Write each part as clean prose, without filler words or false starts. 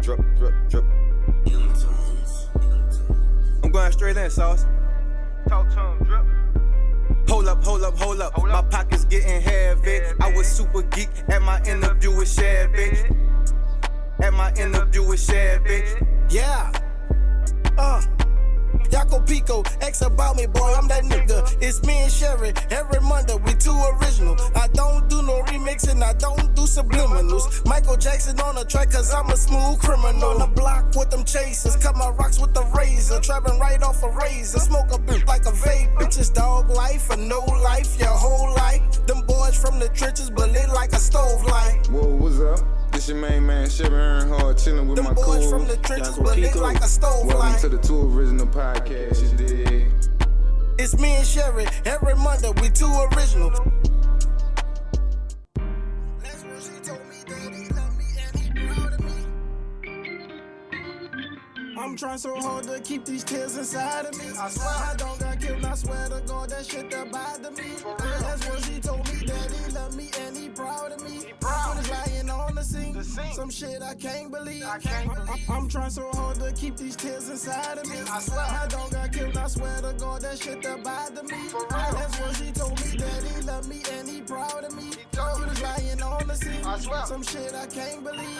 drip, drip, drip. I'm going straight in, sauce. Talk to him, drip. Hold up. My pockets getting heavy. I was super geek at my interview with Chevy. Yeah. Yaco, Peco, X about me, boy, I'm that nigga. It's me and Sherry, every Monday, we too original. I don't do no remixing, I don't do subliminals. Michael Jackson on the track, cause I'm a smooth criminal. On the block with them chasers, cut my rocks with the razor. Trapping right off a razor, smoke a bitch like a vape. Bitches dog life or no life, your whole life. Them boys from the trenches, but lit like a stove light. Whoa, what's up? This your main man, Chevy, Earnhard, chilling with them my boys cool. From the trenches, but lit like a stove Welcome light. to the Two Original Podcast, you dig? It's me and Sherry, every Monday, we too original. That's what she told me, that he love me and he proud of me. I'm trying so hard to keep these tears inside of me. I swear I don't got killed, I swear to God that shit that bother me. That's what she told me, that he love me and he proud of me. Footage lying on the scene, some shit I can't believe. I'm trying so hard to keep these tears inside of me. I swear I don't got killed, I swear to God that shit that bother me. That's what she told me, that he love me and he proud of me. Footage lying on the scene, some shit I can't believe.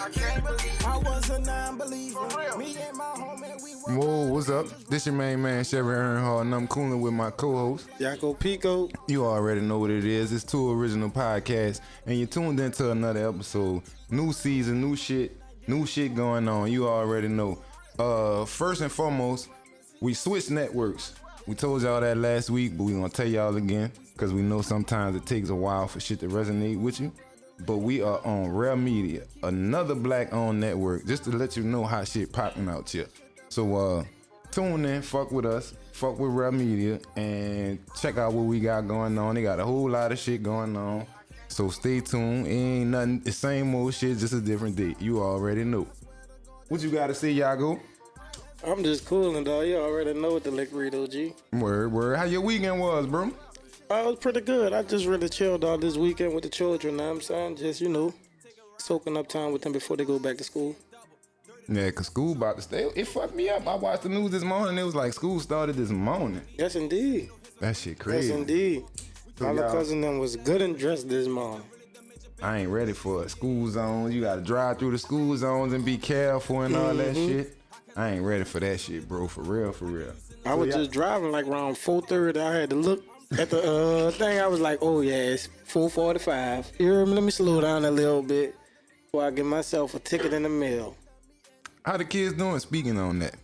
I was a non-believer, me and my homie, we were. Whoa, what's up? This your main man, Chevy Earnhard, and I'm cooling with my co-host, Yaco, Peco. You already know what it is. It's Two Original Podcasts, and you tuned into another episode. New season, new shit going on. You already know. First and foremost, we switched networks. We told y'all that last week, but we gonna tell y'all again, because we know sometimes it takes a while for shit to resonate with you. But we are on R.A.R.E Media, another black-owned network, just to let you know how shit popping out here. So tune in, fuck with us, fuck with R.A.R.E Media, and check out what we got going on. They got a whole lot of shit going on. So stay tuned. It ain't nothing, the same old shit, just a different date. You already know. What you gotta say, Yaco? I'm just cooling, dog. You already know what the lick read, OG. Word. How your weekend was, bro? It was pretty good. I just really chilled all this weekend with the children, know what I'm saying? Just, soaking up time with them before they go back to school. Yeah, cause school about to stay. It fucked me up. I watched the news this morning. It was like school started this morning. Yes, indeed. That shit crazy. Yes, indeed. So My little cousin them was good and dressed this morning. I ain't ready for a school zone. You gotta drive through the school zones and be careful and all that shit. I ain't ready for that shit, bro. For real. I was just driving like around 4:30. I had to look at the thing. I was like, oh yeah, it's 4:45. You heard me? Let me slow down a little bit before I get myself a ticket in the mail. How the kids doing? Speaking on that,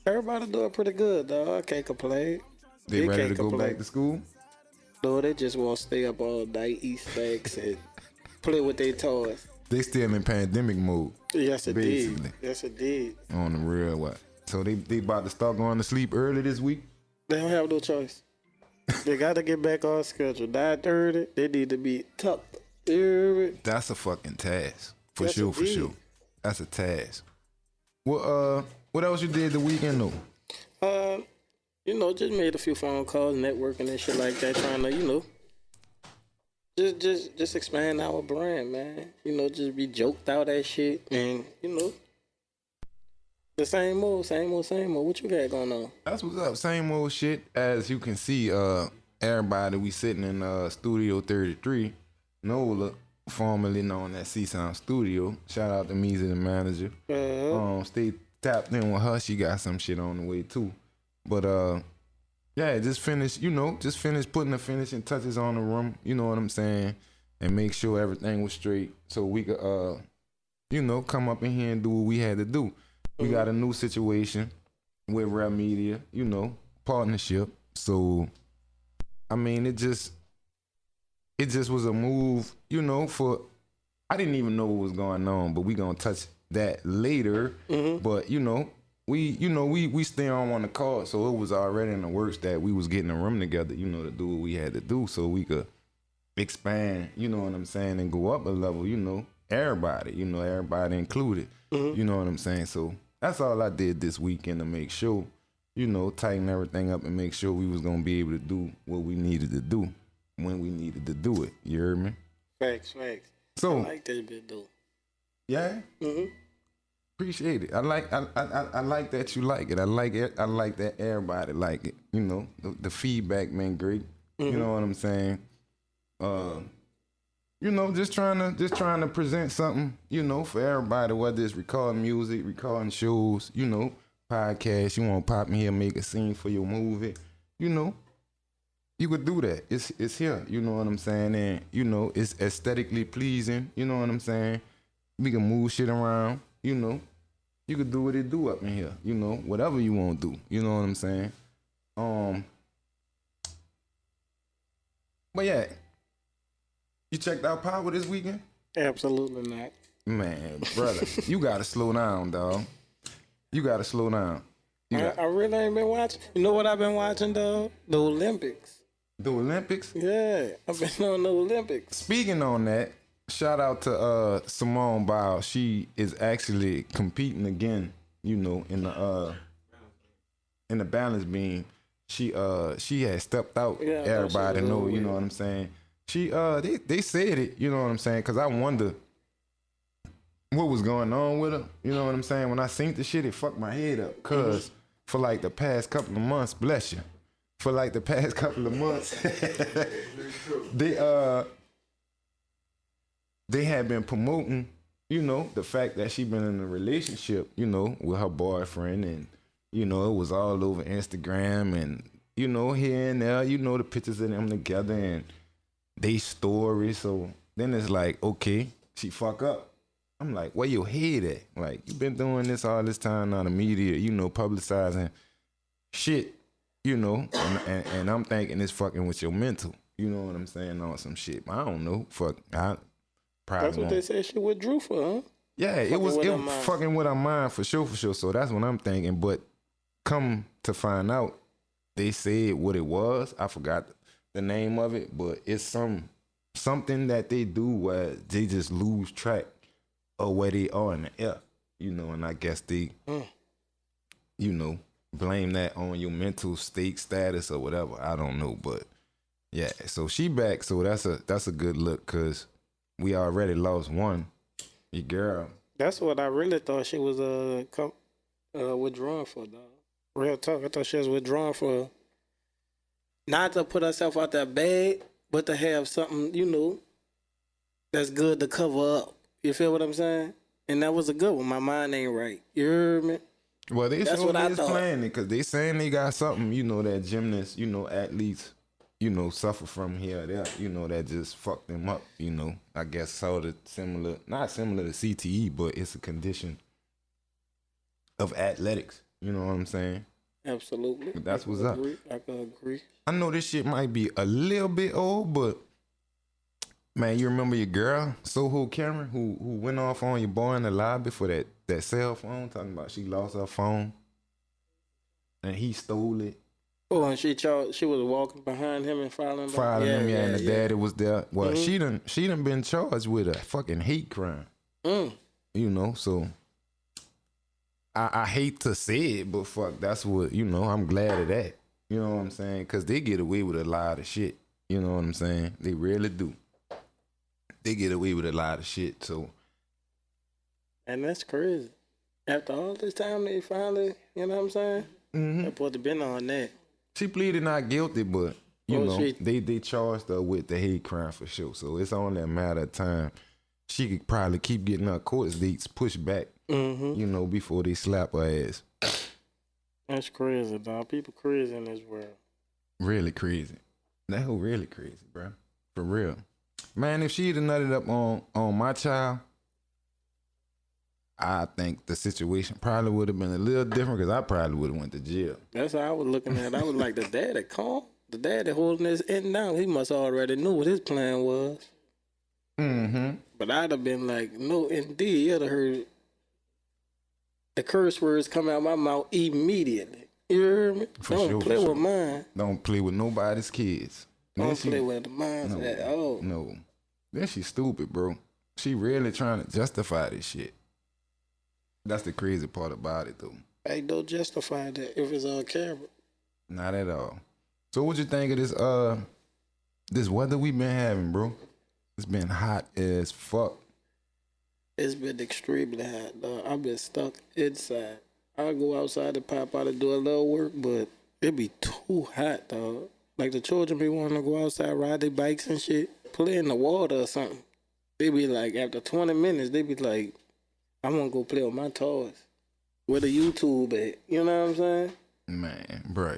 Everybody doing pretty good, dog. I can't complain. they ready to go back to school? No, they just want to stay up all night, eat snacks, and play with their toys. They still in pandemic mode. Yes, it basically. did. Yes, it did. On the real, what? So they about to start going to sleep early this week? They don't have no choice. They got to get back on schedule. 9:30, they need to be tucked. That's a fucking task. For Yes, sure. That's a task. What else you did the weekend though? Just made a few phone calls, networking and shit like that, trying to, just expand our brand, man. Just be joked out that shit, and the same old. What you got going on? That's what's up. Same old shit. As you can see, everybody, we sitting in Studio 33, NOLA, formerly known as C-Sound Studio. Shout out to Meezy, the manager. Stay tapped in with her. She got some shit on the way too. But just finished putting the finishing touches on the room. You know what I'm saying? And make sure everything was straight so we could come up in here and do what we had to do. We got a new situation with R.A.R.E Media, partnership. So I mean, it just was a move, I didn't even know what was going on, but we gonna touch that later. But we stay on one accord, so it was already in the works that we was getting a room together, to do what we had to do, so we could expand, you know what I'm saying, and go up a level, everybody, everybody included, you know what I'm saying. So that's all I did this weekend to make sure, tighten everything up and make sure we was gonna be able to do what we needed to do when we needed to do it. You heard me? Facts. So I like that bit though. yeah. Appreciate it. I like that you like it. I like it. I like that everybody like it. You know, the feedback been great. You know what I'm saying? You know, just trying to present something, you know, for everybody, whether it's recording music, recording shows, you know, podcast, you want to pop in here, make a scene for your movie, you know, you could do that. It's here, you know what I'm saying? And, you know, it's aesthetically pleasing, you know what I'm saying? We can move shit around, you know. You could do what it do up in here, you know, whatever you want to do, you know what I'm saying? But yeah, you checked out Power this weekend? Absolutely not. Man, brother, you gotta slow down, dog. You gotta slow down. I really ain't been watching. You know what I've been watching, dog? The Olympics. The Olympics? Yeah, I've been on the Olympics. Speaking on that, shout out to Simone Biles. She is actually competing again, you know, in the balance beam. She had stepped out. Yeah, everybody know, you know what I'm saying? She they said it, you know what I'm saying? Cause I wonder what was going on with her. You know what I'm saying? When I seen the shit, it fucked my head up. Cause for like the past couple of months, bless you. For like the past couple of months, they had been promoting, you know, the fact that she been in a relationship, you know, with her boyfriend, and you know, it was all over Instagram and, you know, here and there, you know, the pictures of them together and they stories. So then it's like, okay, she fuck up. I'm like, where your head at? Like, you been doing this all this time on the media, you know, publicizing shit, you know, and I'm thinking it's fucking with your mental. You know what I'm saying? On some shit. I don't know. Fuck. I probably That's what they said she withdrew for, huh? Yeah, it was fucking with her mind for sure. So that's what I'm thinking. But come to find out, they said what it was. I forgot the name of it, but it's something that they do where they just lose track of where they are in the air, you know. And I guess they, you know, blame that on your mental state status or whatever. I don't know, but yeah. So she back. So that's a good look because we already lost one. Your girl. That's what I really thought she was withdrawing for, dog. Real talk. I thought she was withdrawing for not to put herself out that bad, but to have something, you know, that's good to cover up. You feel what I'm saying? And that was a good one. My mind ain't right. You heard me? Well, they That's sure what I is thought. playing it because they saying they got something, you know, that gymnasts, you know, athletes, you know, suffer from here or there, you know, that just fucked them up, you know. I guess sort of similar, not similar to CTE, but it's a condition of athletics. You know what I'm saying? Absolutely. That's what's up. I can agree. I know this shit might be a little bit old, but man, you remember your girl, Soho Cameron, who went off on your boy in the lobby for that cell phone, talking about she lost her phone and he stole it. Oh, and she was walking behind him and following him, and the daddy was there. Well, she done been charged with a fucking hate crime. You know, so I hate to say it, but fuck, that's what, you know, I'm glad of that. You know what I'm saying? Because they get away with a lot of shit. You know what I'm saying? They really do. They get away with a lot of shit, so. And that's crazy. After all this time, they finally, you know what I'm saying? They supposed to been on that. She pleaded not guilty, but, you know, they charged her with the hate crime for sure. So it's only a matter of time. She could probably keep getting her court dates pushed back, you know, before they slap her ass. That's crazy, dog. People crazy in this world. Really crazy. That whole really crazy, bro. For real. Man, if she'd have nutted up on my child, I think the situation probably would have been a little different because I probably would have went to jail. That's how I was looking at it. I was like, the daddy calm? The daddy holding his end down. He must already knew what his plan was. But I'd have been like, no, indeed. You'd have heard the curse words come out of my mouth immediately. You heard me? Don't play with mine. Don't play with nobody's kids. Don't play with mine at all. No. Then she's stupid, bro. She really trying to justify this shit. That's the crazy part about it, though. Hey, don't justify that if it's on camera. Not at all. So what you think of this weather we been having, bro? It's been hot as fuck. It's been extremely hot, dog. I've been stuck inside. I go outside and pop out and do a little work, but it be too hot, dog. Like the children be wanting to go outside, ride their bikes and shit, play in the water or something. They be like, after 20 minutes, they be like, I want to go play with my toys. Where the YouTube at? You know what I'm saying? Man, bro,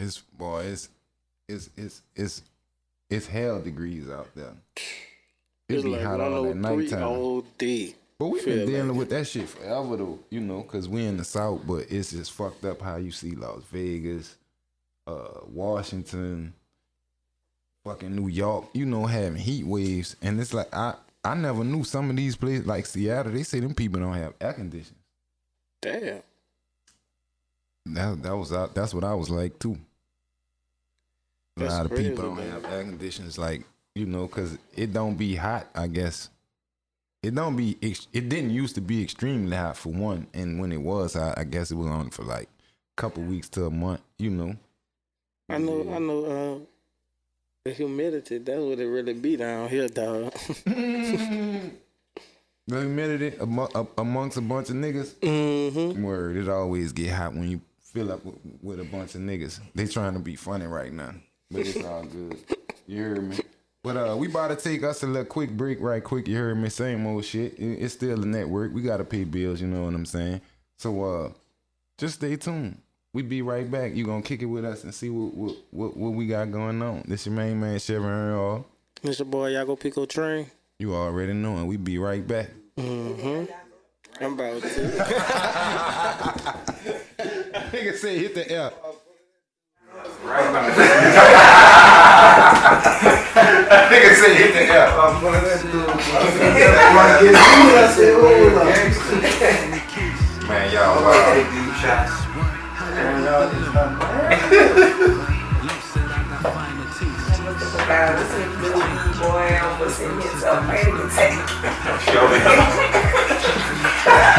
it's hell degrees out there. It It's be like hot all at 103 nighttime. all day. But we've been Feel dealing like with that shit forever though, you know, cause we in the South, but it's just fucked up how you see Las Vegas, Washington, fucking New York, you know, having heat waves. And it's like I never knew some of these places like Seattle, they say them people don't have air conditioning. Damn. That's what I was like too. A That's lot of crazy, people don't man. have air conditioners, like, you know, cause it don't be hot, I guess. It didn't used to be extremely hot for one, and when it was hot, I guess it was on for like a couple weeks to a month, you know. I know. The humidity, that's what it really be down here, dog. The humidity amongst a bunch of niggas. Mm-hmm. Word, it always get hot when you fill up with a bunch of niggas. They trying to be funny right now, but it's all good. You heard me? But we about to take us a little quick break right quick. You heard me? Same old shit. It's still a network. We got to pay bills, you know what I'm saying? So just stay tuned. We be right back. You gonna kick it with us and see what we got going on. This your main man, Chevy Earnhard. It's your boy, Yaco Peco Train. You already know, and we be right back. Mm-hmm. I'm about to. Nigga say hit the F. Nigga say hit the F. Man, y'all wild.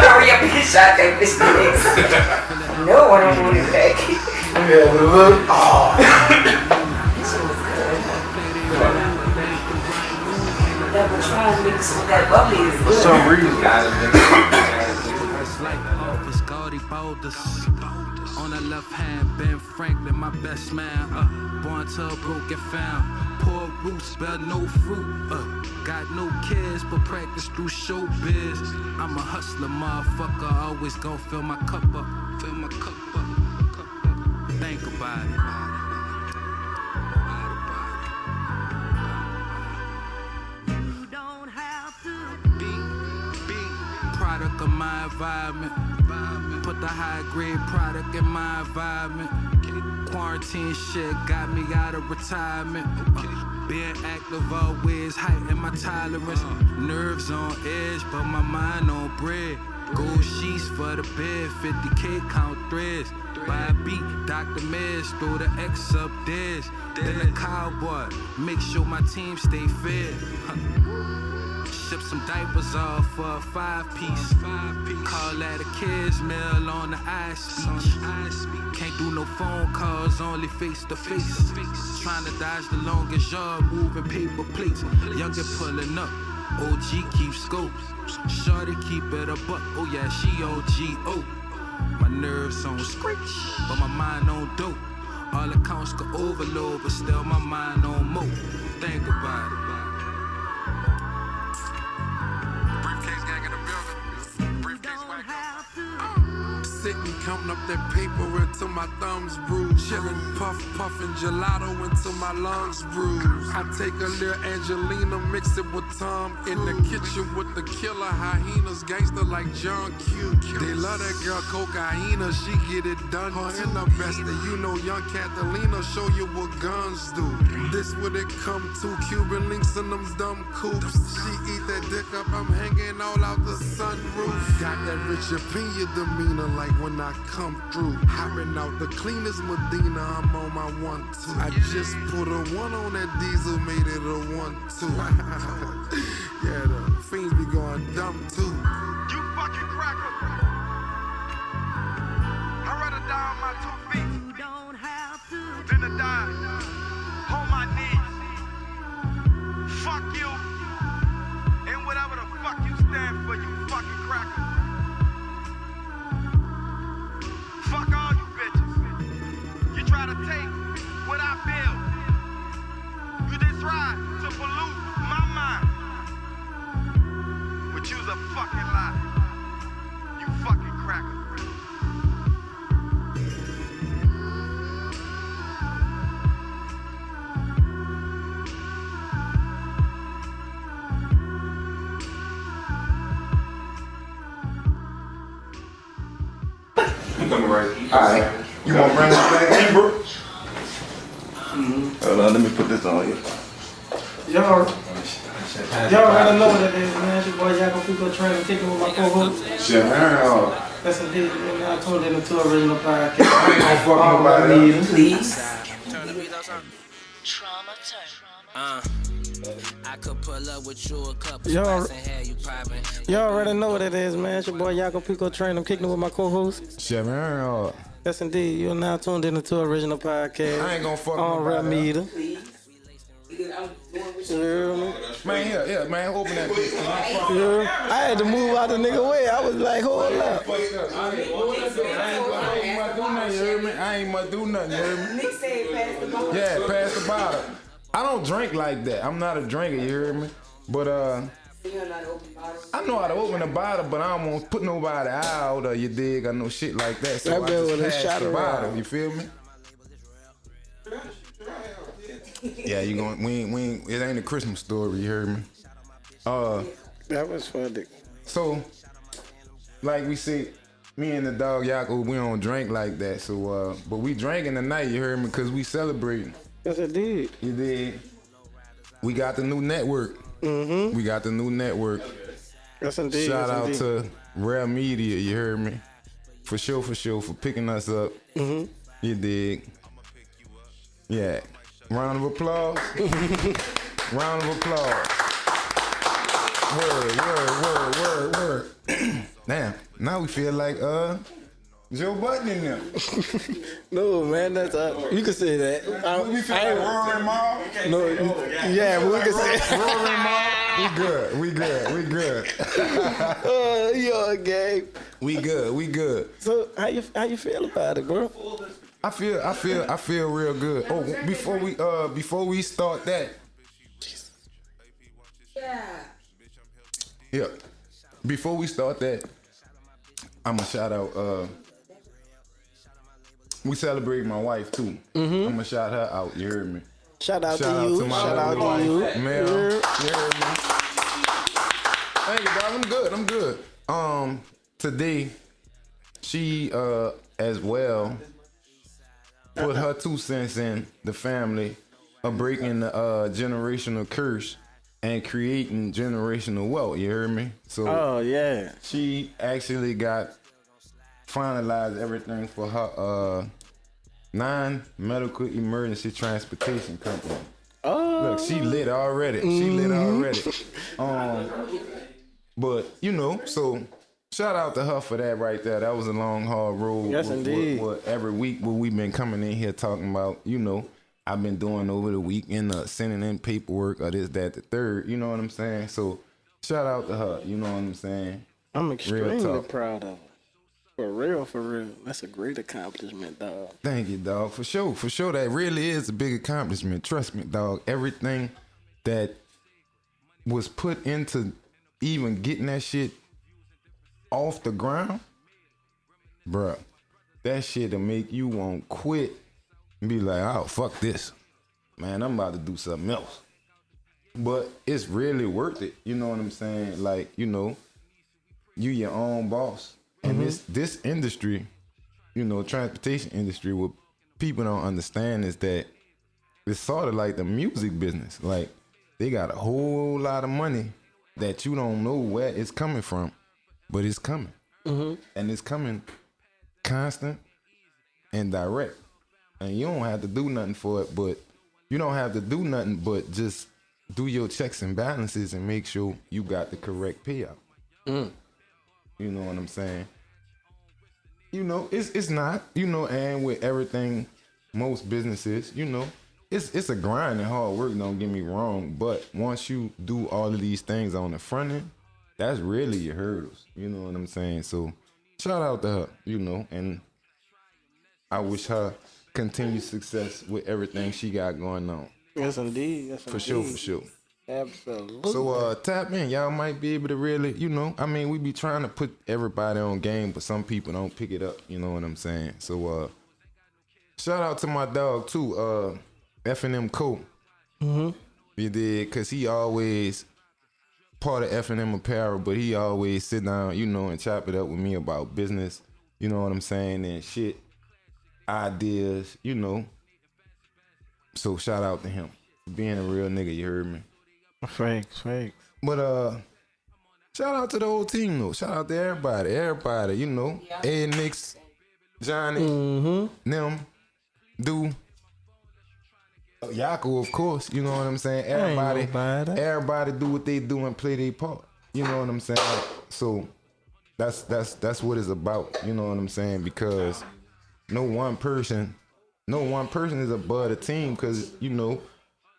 Hurry up and get shot that bitch next. No one will do that. Never try to mix with that bubbly is good. For some reason. On the left hand, Ben Franklin, my best man. Born to a broken fam. Poor roots, bear no fruit. Got no kids, but practice through showbiz. I'm a hustler, motherfucker. Always gon' fill my cup up. Fill my cup up. Think about it. You don't have to be product of my environment. Put the high grade product in my environment. Quarantine shit got me out of retirement. Being active always heighten my tolerance. Nerves on edge, but my mind on bread. Gold sheets for the bed, 50K count threads. Buy a beat, Dr. Mez, throw the X up theirs. Then the cowboy, make sure my team stay fed. Ship some diapers off for a 5-piece. Call that a kid's meal on the iSpeech. Can't do no phone calls, only face to face. Trying to dodge the longest yard, moving paper plates. Younger pulling up, OG keep scope. Shorty keep it a buck, oh yeah, she on G.O. My nerves on screech, but my mind on dope. All accounts go overload, but still my mind on mo. Think about it. Sitting, counting up that paper until my thumbs bruise. Chillin', puffin' gelato until my lungs bruise. I take a little Angelina, mix it with Tom. In the kitchen with the killer hyenas, gangster like John Q. They love that girl Cocaina, she get it done. Her and the best that you know, young Catalina, show you what guns do. This what it come to, Cuban links in them dumb coops. She eat that dick up, I'm hanging all out the sunroof. Got that Richard Pena demeanor like when I come through. Hopping out the cleanest Medina, I'm on my 1-2. I just put a 1 on that diesel, made it a 1-2. Yeah, the fiends be going dumb too. You fucking cracker. I'd rather die on my 2 feet than to die on my knees. Fuck you and whatever the fuck you stand for, you fucking cracker. fucking lie. You fucking cracker. Alright. You want to bring this back in, bro? Hold on, let me put this on here. Y'all already know what it is, man. It's your boy Yaco, Peco, Training, kicking with my co-host. Shit, man. That's indeed, man. I told them to original podcast. I ain't gonna fuck nobody up. Please. I could pull up with you a couple Y'all- spots and have you popping. Y'all already know what it is, man. It's your boy Yaco, Peco, Training, kicking with my co-host. Shit, man. Yes, indeed. You're now tuned into original podcast. I ain't gonna fuck R.A.R.E nobody up. Media. Man, yeah, man, open that bitch. I had to move out the nigga way. I was like, hold up. I ain't much do nothing, you heard me? Nick said pass the ball. Yeah, pass the bottle. I don't drink like that. I'm not a drinker, you heard me? But You know not to open bottles. I know how to open a bottle, but I don't want to put nobody out or you dig or no shit like that. So That I bitch just would've pass shot the around. bottle, you feel me? Yeah, you going we ain't it ain't a Christmas story, you heard me? That was funny. So like we said, me and the dog Yaco, we don't drink like that. So but we drinking tonight, you heard me, cause we celebrating. Yes, I did. You did. We got the new network. Mm-hmm. We got the new network. Yes, indeed. Shout yes, out indeed. to R.A.R.E MEDIA, you heard me? For sure, for picking us up. Mm-hmm. You dig? Yeah. Round of applause. Round of applause. Word. Damn, now we feel like Joe Button in there. No, man, that's you can say that. We feel like R.A.R.E Ma. No, yeah, but we can say R.A.R.E Ma. We good. you're a game. We good. So how you feel about it, bro? I feel real good. Oh, before we start that. Yeah. Before we start that, I'ma shout out we celebrate my wife too. Mm-hmm. I'ma shout her out, you heard me? Shout out Shout to out you. to my Shout out wife, to you. Mel. Yeah. You heard me? Thank you, dog. I'm good. Today, she as well put her 2 cents in the family of breaking the generational curse and creating generational wealth. You heard me? So Oh yeah. she actually got finalized everything for her non-medical emergency transportation company. Oh. Look, she lit already. But you know, so shout out to her for that right there. That was a long, hard road. Yes, indeed. What every week what we've been coming in here talking about, you know, I've been doing over the weekend, sending in paperwork or this, that, the third. You know what I'm saying? So shout out to her. You know what I'm saying? I'm extremely talk. proud of her. For real. That's a great accomplishment, dog. Thank you, dog. For sure. That really is a big accomplishment. Trust me, dog. Everything that was put into even getting that shit off the ground, bruh, that shit'll make you want to quit and be like, oh, fuck this. Man, I'm about to do something else. But it's really worth it. You know what I'm saying? Like, you know, you your own boss. And this industry, you know, transportation industry, what people don't understand is that it's sort of like the music business. Like, they got a whole lot of money that you don't know where it's coming from, but it's coming. And it's coming constant and direct. And you don't have to do nothing for it, but you don't have to do nothing but just do your checks and balances and make sure you got the correct payout. You know what I'm saying? You know, it's not, you know, and with everything, most businesses, you know, it's a grind and hard work, don't get me wrong, but once you do all of these things on the front end, that's really your hurdles. You know what I'm saying? So shout out to her, you know, and I wish her continued success with everything she got going on. Yes, indeed. For sure. Absolutely. So tap in. Y'all might be able to really, I mean, we be trying to put everybody on game, but some people don't pick it up. You know what I'm saying? So shout out to my dog too, F&M Co. He did, cause he always part of F&M Apparel, but he always sit down, and chop it up with me about business. You know what I'm saying? And shit, ideas, So shout out to him for being a real nigga. You heard me? Facts. But shout out to the whole team though. Shout out to everybody, Ed, Nix, Johnny, them, Do, Yaco, of course. You know what I'm saying? Everybody do what they do and play their part. You know what I'm saying? So that's what it's about. You know what I'm saying? Because no one person is above the team. Because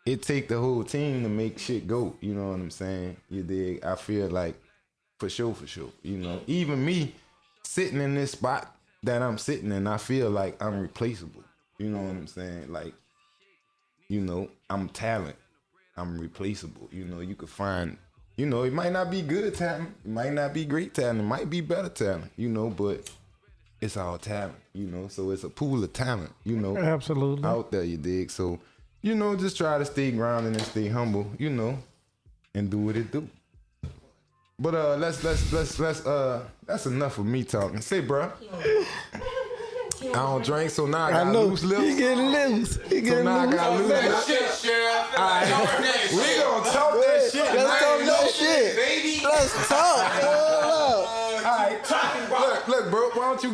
it take the whole team to make shit go. You know what I'm saying? You dig? I feel like for sure. Even me sitting in this spot that I'm sitting in, I feel like I'm replaceable. You know what I'm saying? Like, I'm talent. I'm replaceable. You could find, it might not be good talent. It might not be great talent. It might be better talent, but it's all talent, So it's a pool of talent, Absolutely. out there, you dig? So, just try to stay grounded and stay humble, and do what it do. But let's that's enough of me talking. Say, bro. I don't drink, so now I got loose lips. He getting loose. So now I got loose lips. We gonna talk that shit. Let's talk that shit. Baby. Let's talk. All right, look, bro. Why don't you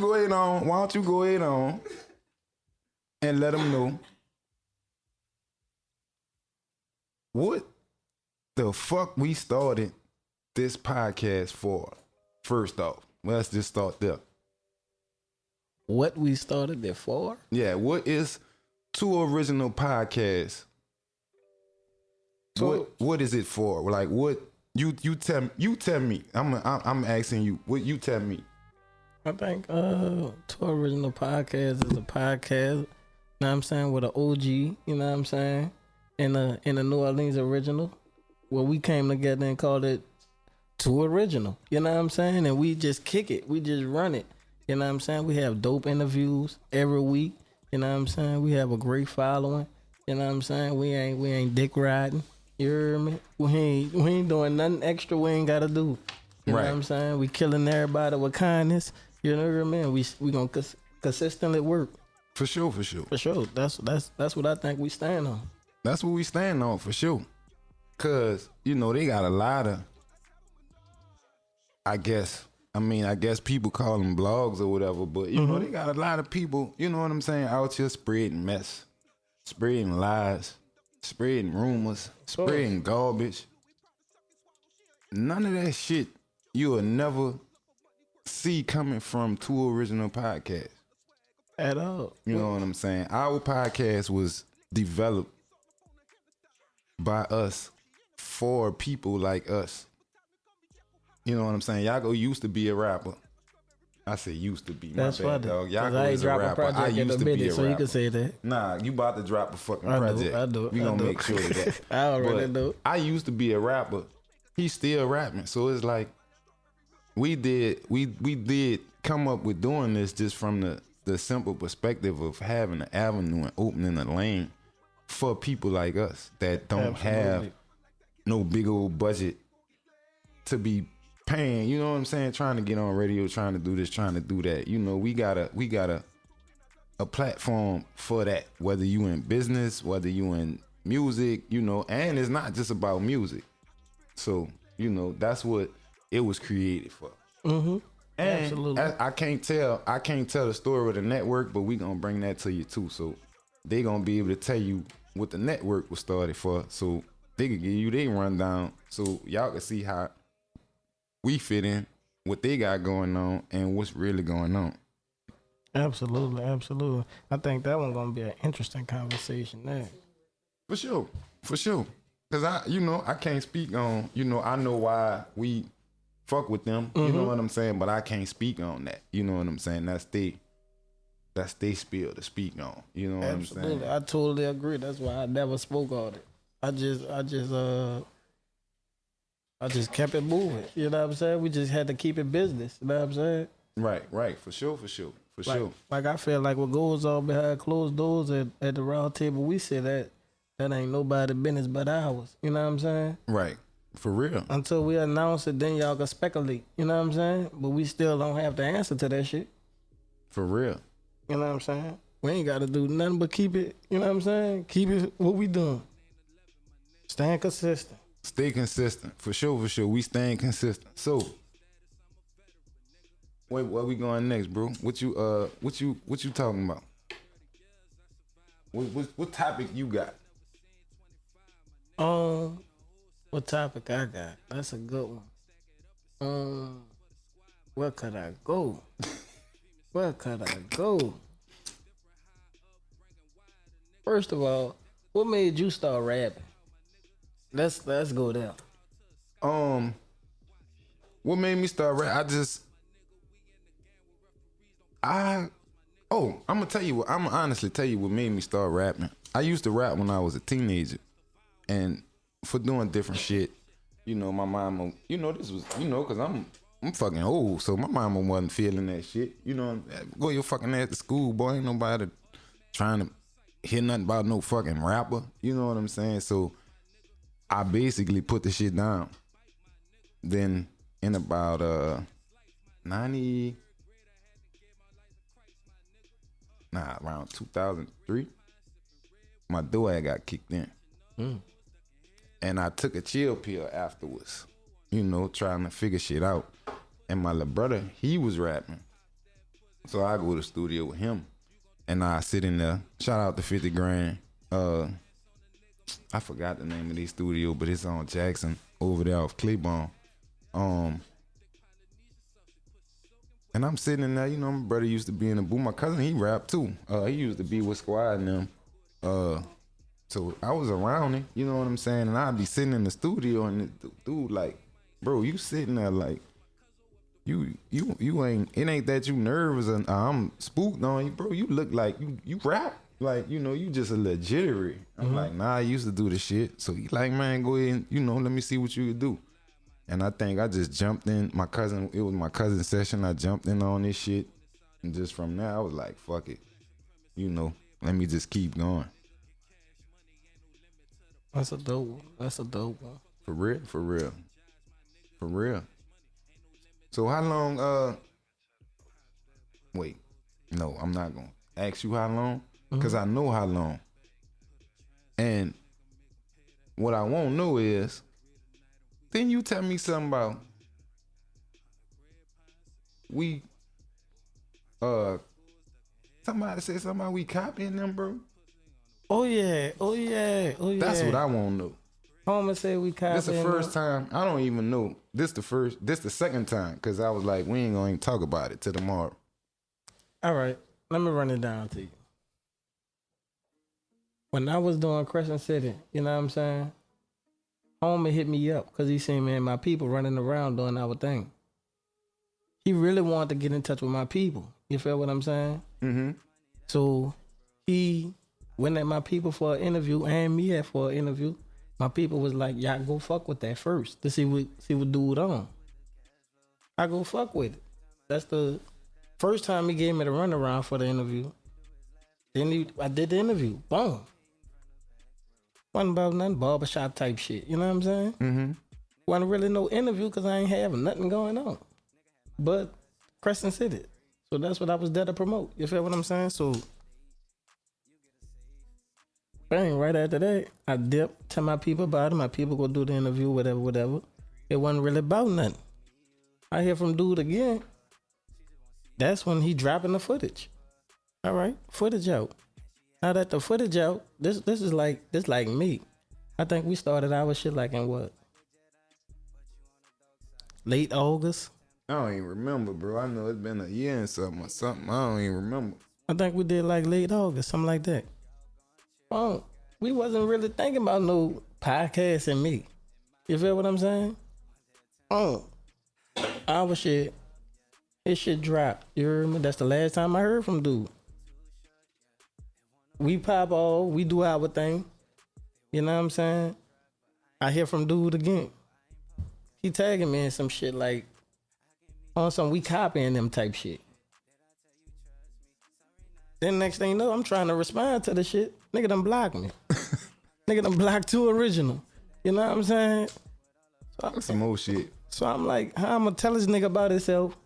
go ahead on and let them know what the fuck we started this podcast for. First off, let's just start there. What we started it for? Yeah, what is Two Original Podcasts? What is it for? Like, what you tell me. I'm asking you. What you tell me? I think Two Original Podcasts is a podcast, you know what I'm saying, with an OG, you know what I'm saying, in a New Orleans original, where we came together and called it Two Original, you know what I'm saying, and we just kick it, we just run it, you know what I'm saying. We have dope interviews every week, you know what I'm saying. We have a great following, you know what I'm saying. We ain't dick riding, you hear me. We ain't doing nothing extra we ain't gotta do, you know what I'm saying. We killing everybody with kindness. You know what I mean? We gonna consistently work. For sure. That's what I think we stand on. That's what we stand on, for sure. Cause they got a lot of, I guess people call them blogs or whatever, but they got a lot of people, you know what I'm saying, out here spreading mess, spreading lies, spreading rumors, spreading garbage. None of that shit you will never see coming from Two Original Podcasts. At all. You know what I'm saying? Our podcast was developed by us for people like us. You know what I'm saying? Yaco used to be a rapper. I say used to be. That's my bad, funny. dog. Yaco is a rapper. I used to be a rapper. So you can say that. Nah, you about to drop a fucking project. I do. We gonna make sure of that. I already know. I used to be a rapper. He's still rapping. So it's like we did come up with doing this just from the simple perspective of having an avenue and opening a lane for people like us that don't have no big old budget to be paying, you know what I'm saying, trying to get on radio, trying to do this, trying to do that. We got a platform for that, whether you in business, whether you in music, and it's not just about music. So, that's what it was created for. Mm-hmm. And absolutely. I can't tell the story with the network, but we gonna bring that to you too. So they gonna be able to tell you what the network was started for, so they can give you their rundown, so y'all can see how we fit in, what they got going on, and what's really going on. Absolutely. I think that one's gonna be an interesting conversation there. For sure. Cause I can't speak on, I know why we fuck with them, you know what I'm saying, but I can't speak on that. You know what I'm saying? That's they spiel to speak on. You know what I'm saying? I totally agree. That's why I never spoke on it. I just I just kept it moving. You know what I'm saying? We just had to keep it business. You know what I'm saying? Right. For sure. Like I feel like what goes on behind closed doors at the round table we sit at, that ain't nobody business but ours. You know what I'm saying? Right. For real. Until we announce it, then y'all can speculate. You know what I'm saying? But we still don't have the answer to that shit. For real. You know what I'm saying? We ain't got to do nothing but keep it, you know what I'm saying? Keep it what we doing. Staying consistent. Stay consistent. For sure. We staying consistent. So, wait, where we going next, bro? What you talking about? What topic you got? What topic I got? That's a good one. Where could I go? First of all, what made you start rapping? Let's go there. What made me start rap? I'm gonna tell you what. I'm gonna honestly tell you what made me start rapping. I used to rap when I was a teenager, and for doing different shit. You know, my mama. You know, this was. You know, cause I'm fucking old, so my mama wasn't feeling that shit. You know, go your fucking ass to school, boy. Ain't nobody trying to hear nothing about no fucking rapper. You know what I'm saying? So I basically put the shit down. Then in about 90. Around 2003, my door got kicked in. And I took a chill pill afterwards, you know, trying to figure shit out. And my little brother, he was rapping. So I go to the studio with him and I sit in there. Shout out to 50 Grand. I forgot the name of this studio, but it's on Jackson over there off Claiborne. And I'm sitting in there, you know, my brother used to be in the booth. My cousin, he rapped too. He used to be with Squad and them. So I was around him, you know what I'm saying? And I'd be sitting in the studio and the dude like, bro, you sitting there like, you ain't, it ain't that you nervous and I'm spooked on you, bro. You look like you rap. Like, you know, you just a little jittery. I'm like, nah, I used to do the shit. So he like, man, go ahead and, you know, let me see what you could do. And I think I just jumped in. It was my cousin's session. I jumped in on this shit. And just from there, I was like, fuck it. You know, let me just keep going. That's a dope one. For real. So how long, wait, no, I'm not going to ask you how long, because I know how long. And what I won't know is, then you tell me something about somebody said something about we copying them, bro. Oh yeah. That's what I want to know. Homer said we copying. This the first time. I don't even know. This the second time, because I was like, we ain't gonna even talk about it till tomorrow. All right, let me run it down to you. When I was doing Crescent City, you know what I'm saying? Homer hit me up because he seen me and my people running around doing our thing. He really wanted to get in touch with my people. You feel what I'm saying? Mm-hmm. So he went at my people for an interview and me for an interview. My people was like, y'all go fuck with that first to see what dude on. I go fuck with it. That's the first time he gave me the runaround for the interview. Then I did the interview. Boom. Wasn't about nothing barbershop type shit. You know what I'm saying? Mm-hmm. Wasn't really no interview because I ain't having nothing going on. But Crescent City. So that's what I was there to promote. You feel what I'm saying? So bang, right after that, I dipped, tell my people about it. My people go do the interview, whatever. It wasn't really about nothing. I hear from dude again. That's when he dropping the footage. All right, footage out. Now that the footage out, this like me. I think we started our shit like in what? Late August? I don't even remember, bro. I know it's been a year and something or something. I don't even remember. I think we did like late August, something like that. Oh, we wasn't really thinking about no podcast and me. You feel what I'm saying? Oh, our shit, his shit dropped. You heard me? That's the last time I heard from dude. We pop off, we do our thing. You know what I'm saying? I hear from dude again. he tagging me in some shit like on some we copying them type shit. Then next thing you know, I'm trying to respond to the shit. Nigga done blocked me. Nigga done blocked 2 original. You know what I'm saying? Some old shit. So I'm like, how I'm gonna tell this nigga about himself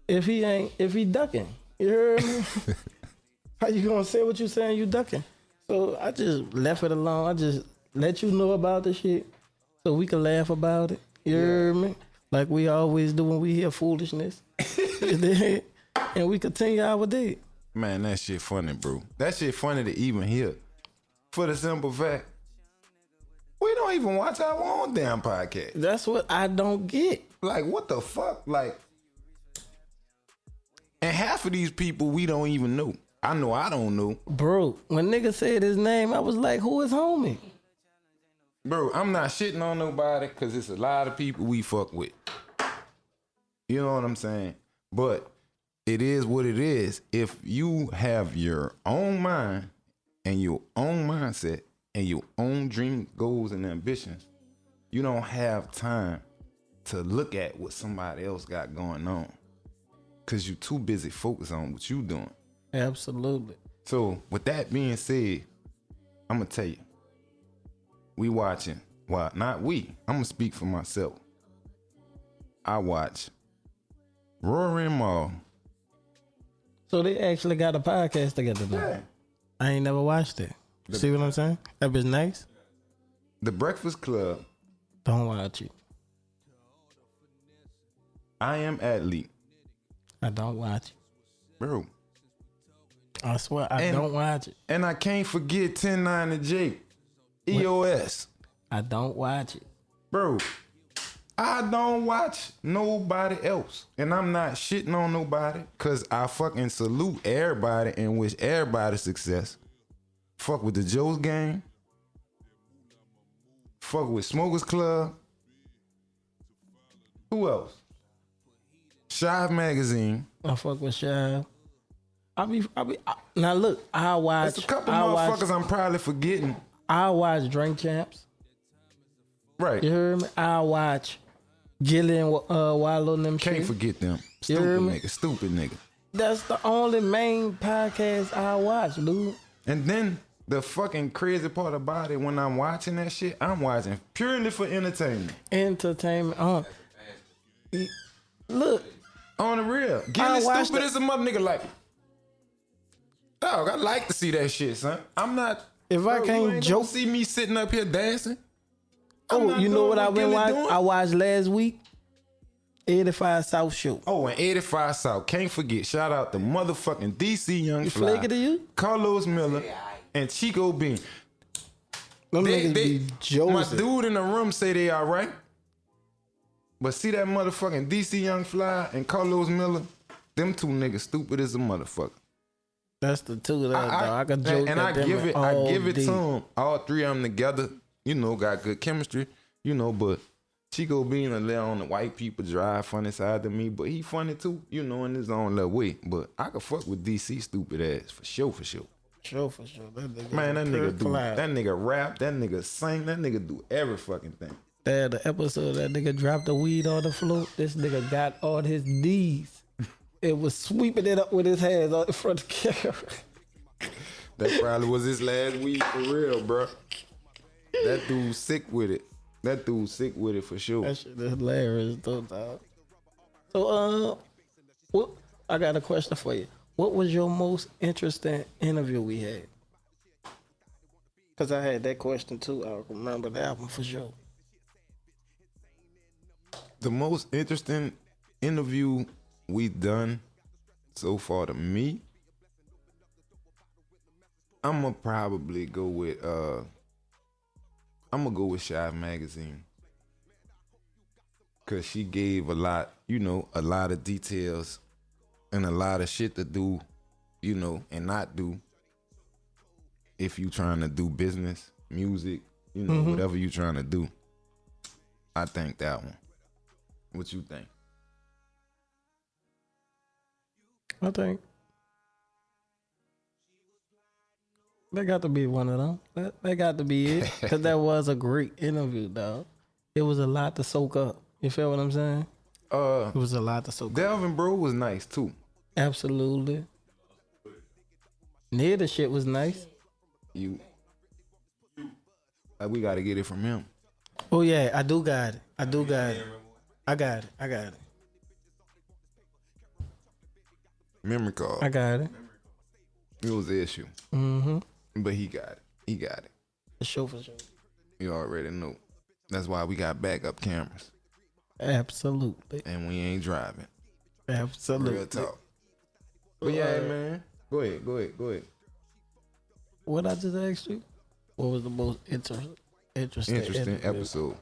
if he ducking? You heard me? How you gonna say what you saying you ducking? So I just left it alone. I just let you know about the shit so we can laugh about it. You heard me? Like we always do when we hear foolishness. And we continue our day. Man, that shit funny, bro. That shit funny to even hear. For the simple fact, we don't even watch our own damn podcast. That's what I don't get. Like, what the fuck? Like, and half of these people we don't even know. I know I don't know. Bro, when nigga said his name, I was like, who is homie? Bro, I'm not shitting on nobody because it's a lot of people we fuck with. You know what I'm saying? But it is what it is. If you have your own mind and your own mindset and your own dream, goals, and ambitions, you don't have time to look at what somebody else got going on because you're too busy focused on what you doing. Absolutely. So with that being said, I'm going to tell you, we watching, well, not we, I'm going to speak for myself. I watch R.A.R.E MEDIA. So they actually got a podcast together now. Yeah. I ain't never watched it. See what I'm saying? That bitch nice. The Breakfast Club. Don't watch it. I Am Athlete. I don't watch it. Bro. I swear I don't watch it. And I can't forget 10-9 and Jake. EOS. I don't watch it. Bro, I don't watch nobody else. And I'm not shitting on nobody because I fucking salute everybody and wish everybody success. Fuck with the Joe's Gang. Fuck with Smokers Club. Who else? Shive Magazine. I fuck with Shive. Now look, I watch. There's a couple motherfuckers I'm probably forgetting. I watch Drink Champs. Right. You heard me? I watch Gilly and Wallow and them shit. Can't forget them. You heard me? Stupid nigga. That's the only main podcast I watch, dude. And then the fucking crazy part about it, when I'm watching that shit, I'm watching purely for entertainment. Entertainment. Look. On the real. Getting stupid as a mother nigga like. Dog, I like to see that shit, son. I'm not. If I can't joke. See me sitting up here dancing. Oh, you know what I've been watching? I watched last week. 85 South Show. Oh, and 85 South. Can't forget. Shout out to motherfucking DC Young Fly. Flaky to you? Carlos Miller and Chico Bean. Them niggas be my Joseph. dude in the room say they all right. But see that motherfucking DC Young Fly and Carlos Miller? Them two niggas stupid as a motherfucker. That's the two that I could joke and at I them give it day. to them. All three of them together, you know, got good chemistry, you know, but Chico being a little on the white people drive funny side to me, but he funny too, you know, in his own little way. But I could fuck with DC stupid ass for sure. Sure. That nigga Man, that nigga do, that nigga rap, that nigga sing, that nigga do every fucking thing. The episode that nigga dropped the weed on the floor, this nigga got on his knees. It was sweeping it up with his hands on in front of the camera. That probably was his last week for real, bro. That dude sick with it. That dude sick with it for sure. That shit is hilarious, though, dog. So, I got a question for you. What was your most interesting interview we had? Because I had that question too. I remember that one for sure. The most interesting interview we done so far to me, I'ma probably go with Shive Magazine. Cause she gave a lot, you know, a lot of details and a lot of shit to do, you know, and not do if you trying to do business, music, you know, whatever you trying to do. I think that one. What you think? I think that got to be one of them. That got to be it. Because that was a great interview, dog. It was a lot to soak up. You feel what I'm saying? It was a lot to soak up. Delvin Bro was nice too. Absolutely. Near the shit was nice. We got to get it from him. Oh yeah, I do got it. I got it. Memory card. I got it. It was the issue. Mm-hmm. But he got it. For sure. You already know. That's why we got backup cameras. Absolutely. And we ain't driving. Absolutely. Real talk. But yeah, man. Go ahead. What I just asked you? What was the most interesting episode?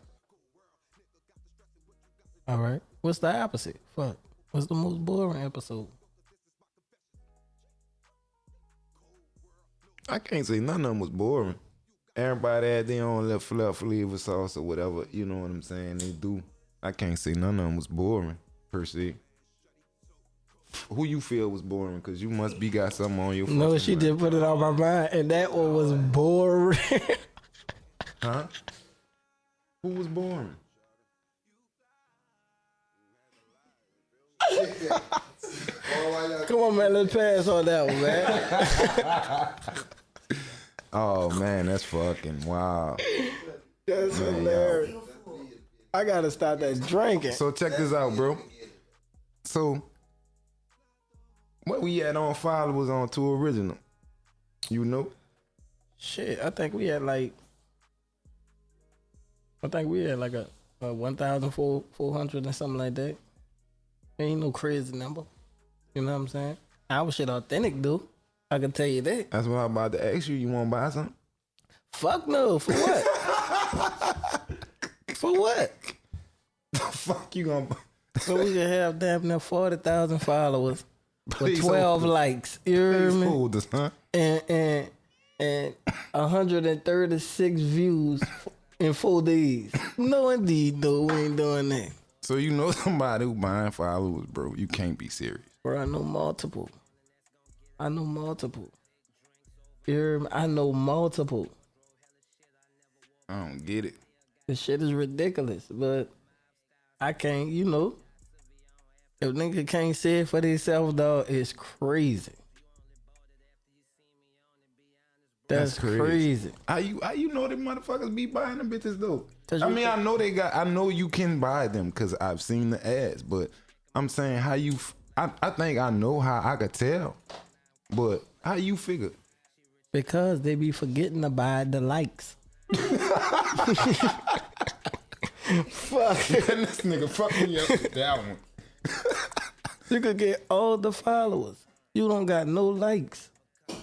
All right. What's the opposite? Fuck. What's the most boring episode? I can't say none of them was boring. Everybody had their own little flavor sauce or whatever. You know what I'm saying? They do. I can't say none of them was boring, per se. Who you feel was boring? Because you must be got something on your No, she mind. did put it on my mind, and that one was boring. Huh? Who was boring? Come on, man. Let's pass on that one, man. Oh, man, that's fucking wild. That's hilarious. I gotta stop that drinking. So check this out, bro. So what we had on followers on Tour Original? You know? Shit, I think we had like a 1,400 and something like that. Ain't no crazy number. You know what I'm saying? Our shit authentic, dude. I can tell you that. That's what I'm about to ask you. You want to buy something? Fuck no. For what? For what? Fuck you gonna buy? So we can have damn near 40,000 followers with Please 12 hold us. likes. You hear Please me? hold us, huh? And 136 views in 4 days. No, indeed, though. We ain't doing that. So you know somebody who buying followers, bro. You can't be serious. Bro, I know multiple. You hear me? I know multiple. I don't get it. The shit is ridiculous, but I can't, you know. If nigga can't say it for themselves, dog, it's crazy. That's crazy. How you know them motherfuckers be buying them bitches though? 'Cause I you mean, I know you can buy them because I've seen the ads, but I'm saying I think I know how I could tell, but how you figure? Because they be forgetting to buy the likes. Fuck. This nigga fuck me up with that one. You could get all the followers. You don't got no likes.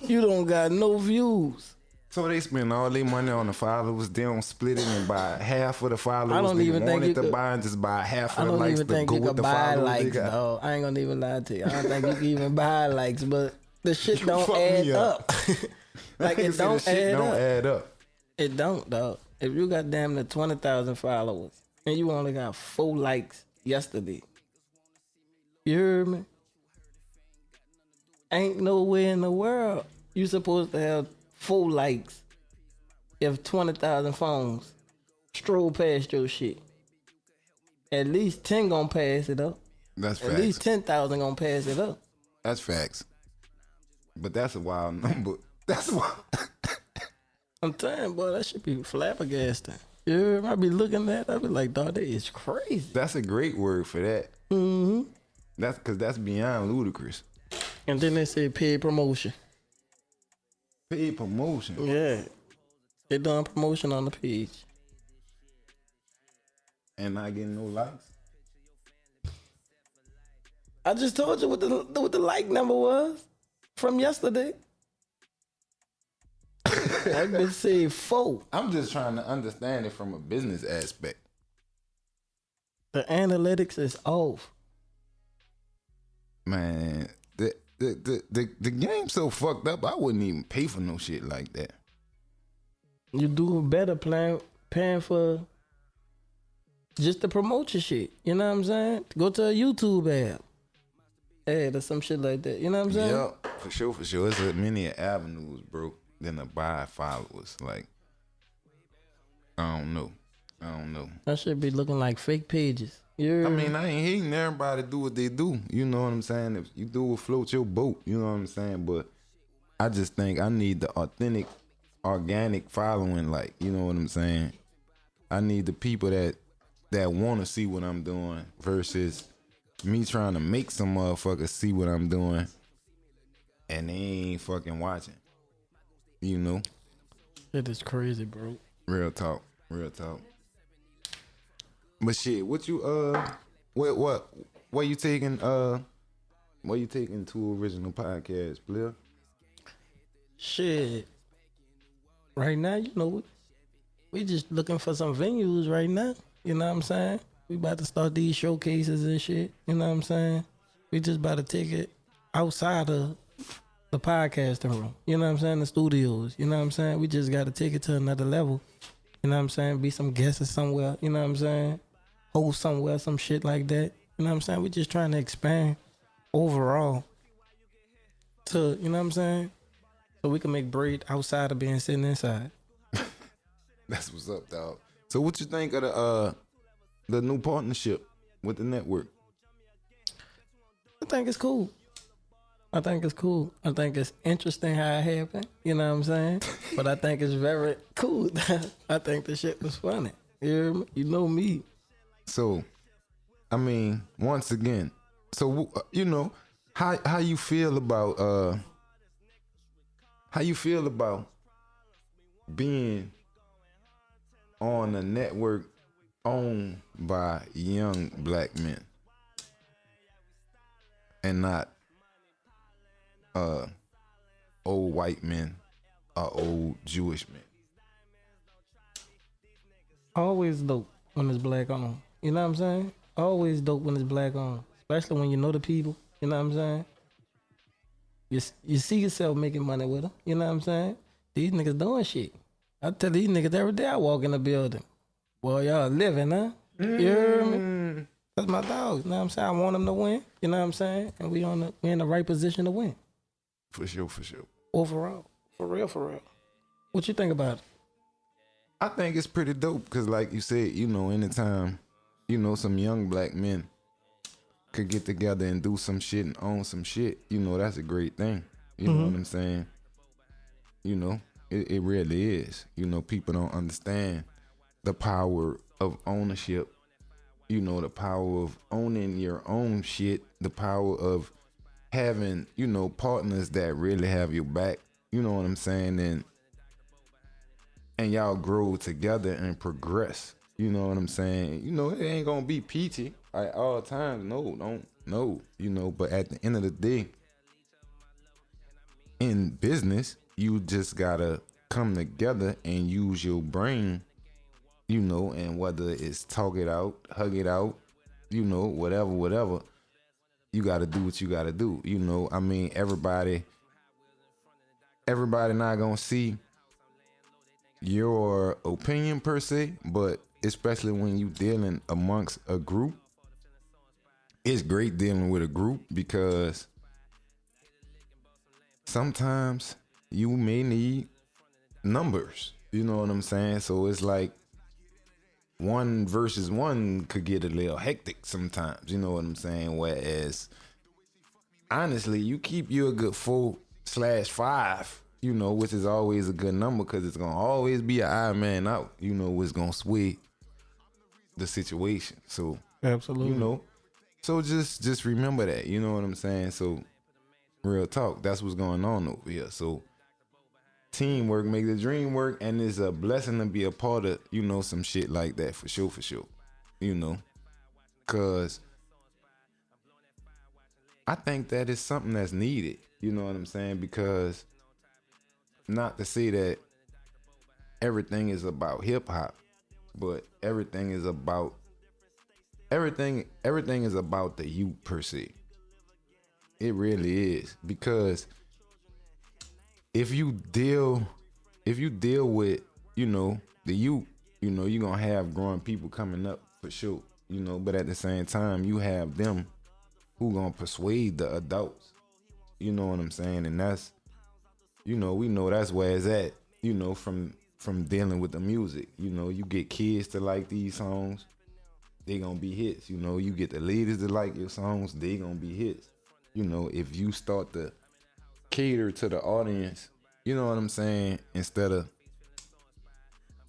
You don't got no views. So they spend all their money on the followers. They don't split it and buy half of the followers. I don't they even think wanted you to could- buy and just buy half I of the don't likes even to think go you with can the buy followers they likes, got. dog. I ain't gonna even lie to you. I don't think you can even buy likes, but the shit don't fuck add me up. Like Nigga it say don't the shit add don't up. add up. It don't, dog. If you got damn near 20,000 followers and you only got 4 likes yesterday, you heard me? Ain't nowhere in the world you supposed to have 4 likes if 20,000 phones stroll past your shit. At least 10 gonna pass it up. That's At facts. least 10,000 gonna pass it up. That's facts. But that's a wild number. That's wild. I'm telling you, boy, that should be flabbergasting. You heard me? I be looking at it, I be like, dog, that is crazy. That's a great word for that. Mm-hmm. That's because that's beyond ludicrous. And then they say paid promotion. Paid promotion. Yeah. They done promotion on the page. And not getting no likes. I just told you what the like number was from yesterday. I been say 4. I'm just trying to understand it from a business aspect. The analytics is off. Man, the game's so fucked up, I wouldn't even pay for no shit like that. You do better paying for just to promote your shit. You know what I'm saying? Go to a YouTube app. Ad or some shit like that. You know what I'm saying? Yep, for sure. It's a many avenues, bro, than to buy followers. Like, I don't know. I don't know. That should be looking like fake pages. Yeah. I mean, I ain't hating everybody do what they do. You know what I'm saying? If you do it, float your boat. You know what I'm saying? But I just think I need the authentic, organic following. Like, you know what I'm saying? I need the people that want to see what I'm doing versus me trying to make some motherfuckers see what I'm doing and they ain't fucking watching. You know? It is crazy, bro. Real talk. But shit, what you what you taking to original podcast, player? Shit. Right now, you know, we just looking for some venues right now. You know what I'm saying? We about to start these showcases and shit. You know what I'm saying? We just about to take it outside of the podcasting room. You know what I'm saying? The studios. You know what I'm saying? We just got to take it to another level. You know what I'm saying? Be some guests somewhere. You know what I'm saying? Host somewhere, some shit like that. You know what I'm saying? We just trying to expand overall to, you know what I'm saying? So we can make bread outside of being sitting inside. That's what's up, dog. So what you think of the new partnership with the network? I think it's cool. I think it's interesting how it happened. You know what I'm saying? But I think it's very cool. I think the shit was funny. You know me. So, I mean, once again, so you know how you feel about being on a network owned by young black men and not old white men or old Jewish men. Always dope when it's black on. You know what I'm saying? Always dope when it's black on. Especially when you know the people. You know what I'm saying? You see yourself making money with them. You know what I'm saying? These niggas doing shit. I tell these niggas every day I walk in the building. Boy, y'all living, huh? You hear me? That's my dogs. You know what I'm saying? I want them to win. You know what I'm saying? And we in the right position to win. For sure. Overall. For real. What you think about it? I think it's pretty dope because, like you said, you know, anytime, you know, some young black men could get together and do some shit and own some shit, you know, that's a great thing. You know what I'm saying? You know, it really is. You know, people don't understand the power of ownership, you know, the power of owning your own shit, the power of having, you know, partners that really have your back, you know what I'm saying? And y'all grow together and progress. You know what I'm saying? You know, it ain't gonna be peachy at all times. No, you know, but at the end of the day, in business, you just gotta come together and use your brain, you know, and whether it's talk it out, hug it out, you know, whatever, you gotta do what you gotta do. You know, I mean, everybody not gonna see your opinion per se, but especially when you dealing amongst a group, it's great dealing with a group because sometimes you may need numbers, you know what I'm saying? So it's like 1 versus 1 could get a little hectic sometimes, you know what I'm saying? Whereas honestly, you keep you a good 4/5, you know, which is always a good number because it's gonna always be an odd man out, you know, what's gonna sway the situation. So Absolutely. you know, so just remember that, you know what I'm saying? So real talk, that's what's going on over here. So teamwork make the dream work, and it's a blessing to be a part of, you know, some shit like that for sure. You know, cause I think that is something that's needed, you know what I'm saying? Because not to say that everything is about hip hop, but everything is about the youth per se. It really is, because if you deal with, you know, the youth, you know, you're gonna have growing people coming up for sure, you know, but at the same time you have them who gonna persuade the adults, you know what I'm saying? And that's, you know, we know that's where it's at, you know, from from dealing with the music. You know, you get kids to like these songs, they gonna be hits. You know, you get the ladies to like your songs, they gonna be hits. You know, if you start to cater to the audience, you know what I'm saying, instead of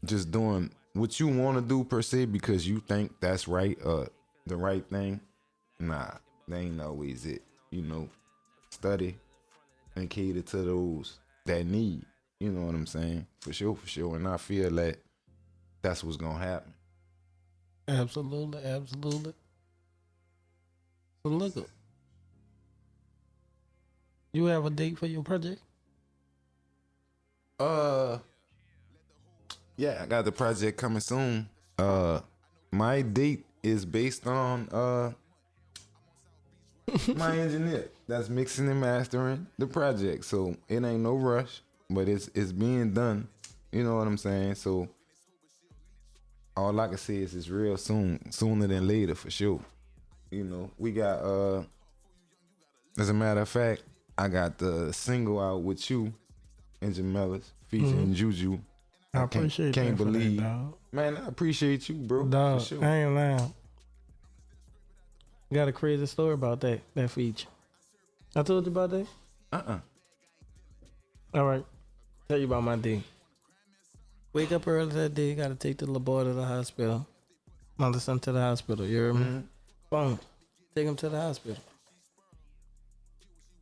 just doing what you want to do per se because you think that's right, the right thing. Nah, that ain't always it. You know, study and cater to those that need. You know what I'm saying? For sure. And I feel like that's what's gonna happen. Absolutely. So look up. You have a date for your project? Yeah, I got the project coming soon. My date is based on my engineer that's mixing and mastering the project. So it ain't no rush, but it's being done. You know what I'm saying? So all I can say is it's real soon, sooner than later for sure. You know, we got as a matter of fact, I got the single out with you and Jamelis featuring Juju. I appreciate can't that believe, for that, dog. man. I appreciate you, bro. Dog, for sure. I ain't lying. Got a crazy story about that feature. I told you about that? All right. Tell you about my day. Wake up early that day, gotta take the little boy to the hospital. Mother son to the hospital, you hear me? Boom. Take him to the hospital.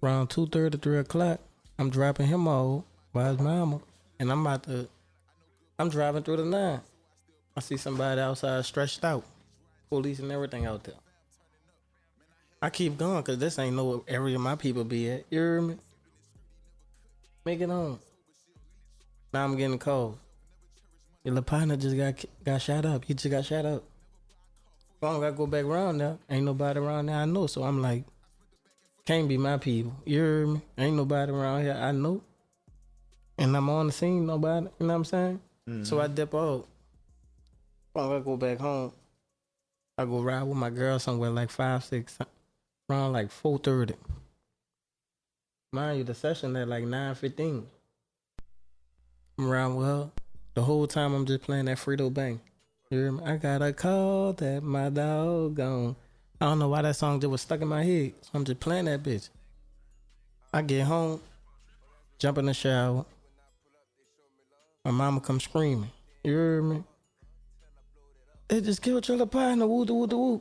Around 2:30, 3 o'clock, I'm dropping him off by his mama. And I'm driving through the 9. I see somebody outside stretched out. Police and everything out there. I keep going because this ain't no area my people be at. You hear me? Make it on. Now I'm getting calls. Your little partner just got shot up. He just got shot up. I don't gotta go back around there. Ain't nobody around there I know. So I'm like, can't be my people. You hear me? Ain't nobody around here I know. And I'm on the scene, nobody. You know what I'm saying? So I dip out. I gotta go back home. I go ride with my girl somewhere like 5, 6, around like 4:30. Mind you, the session at like 9:15. I'm around with her. The whole time I'm just playing that Frito Bang. You hear me? I got a call that my dog gone. I don't know why that song just was stuck in my head. So I'm just playing that bitch. I get home, jump in the shower. My mama come screaming. You hear me? They just killed your little partner. Woo, woo, woo.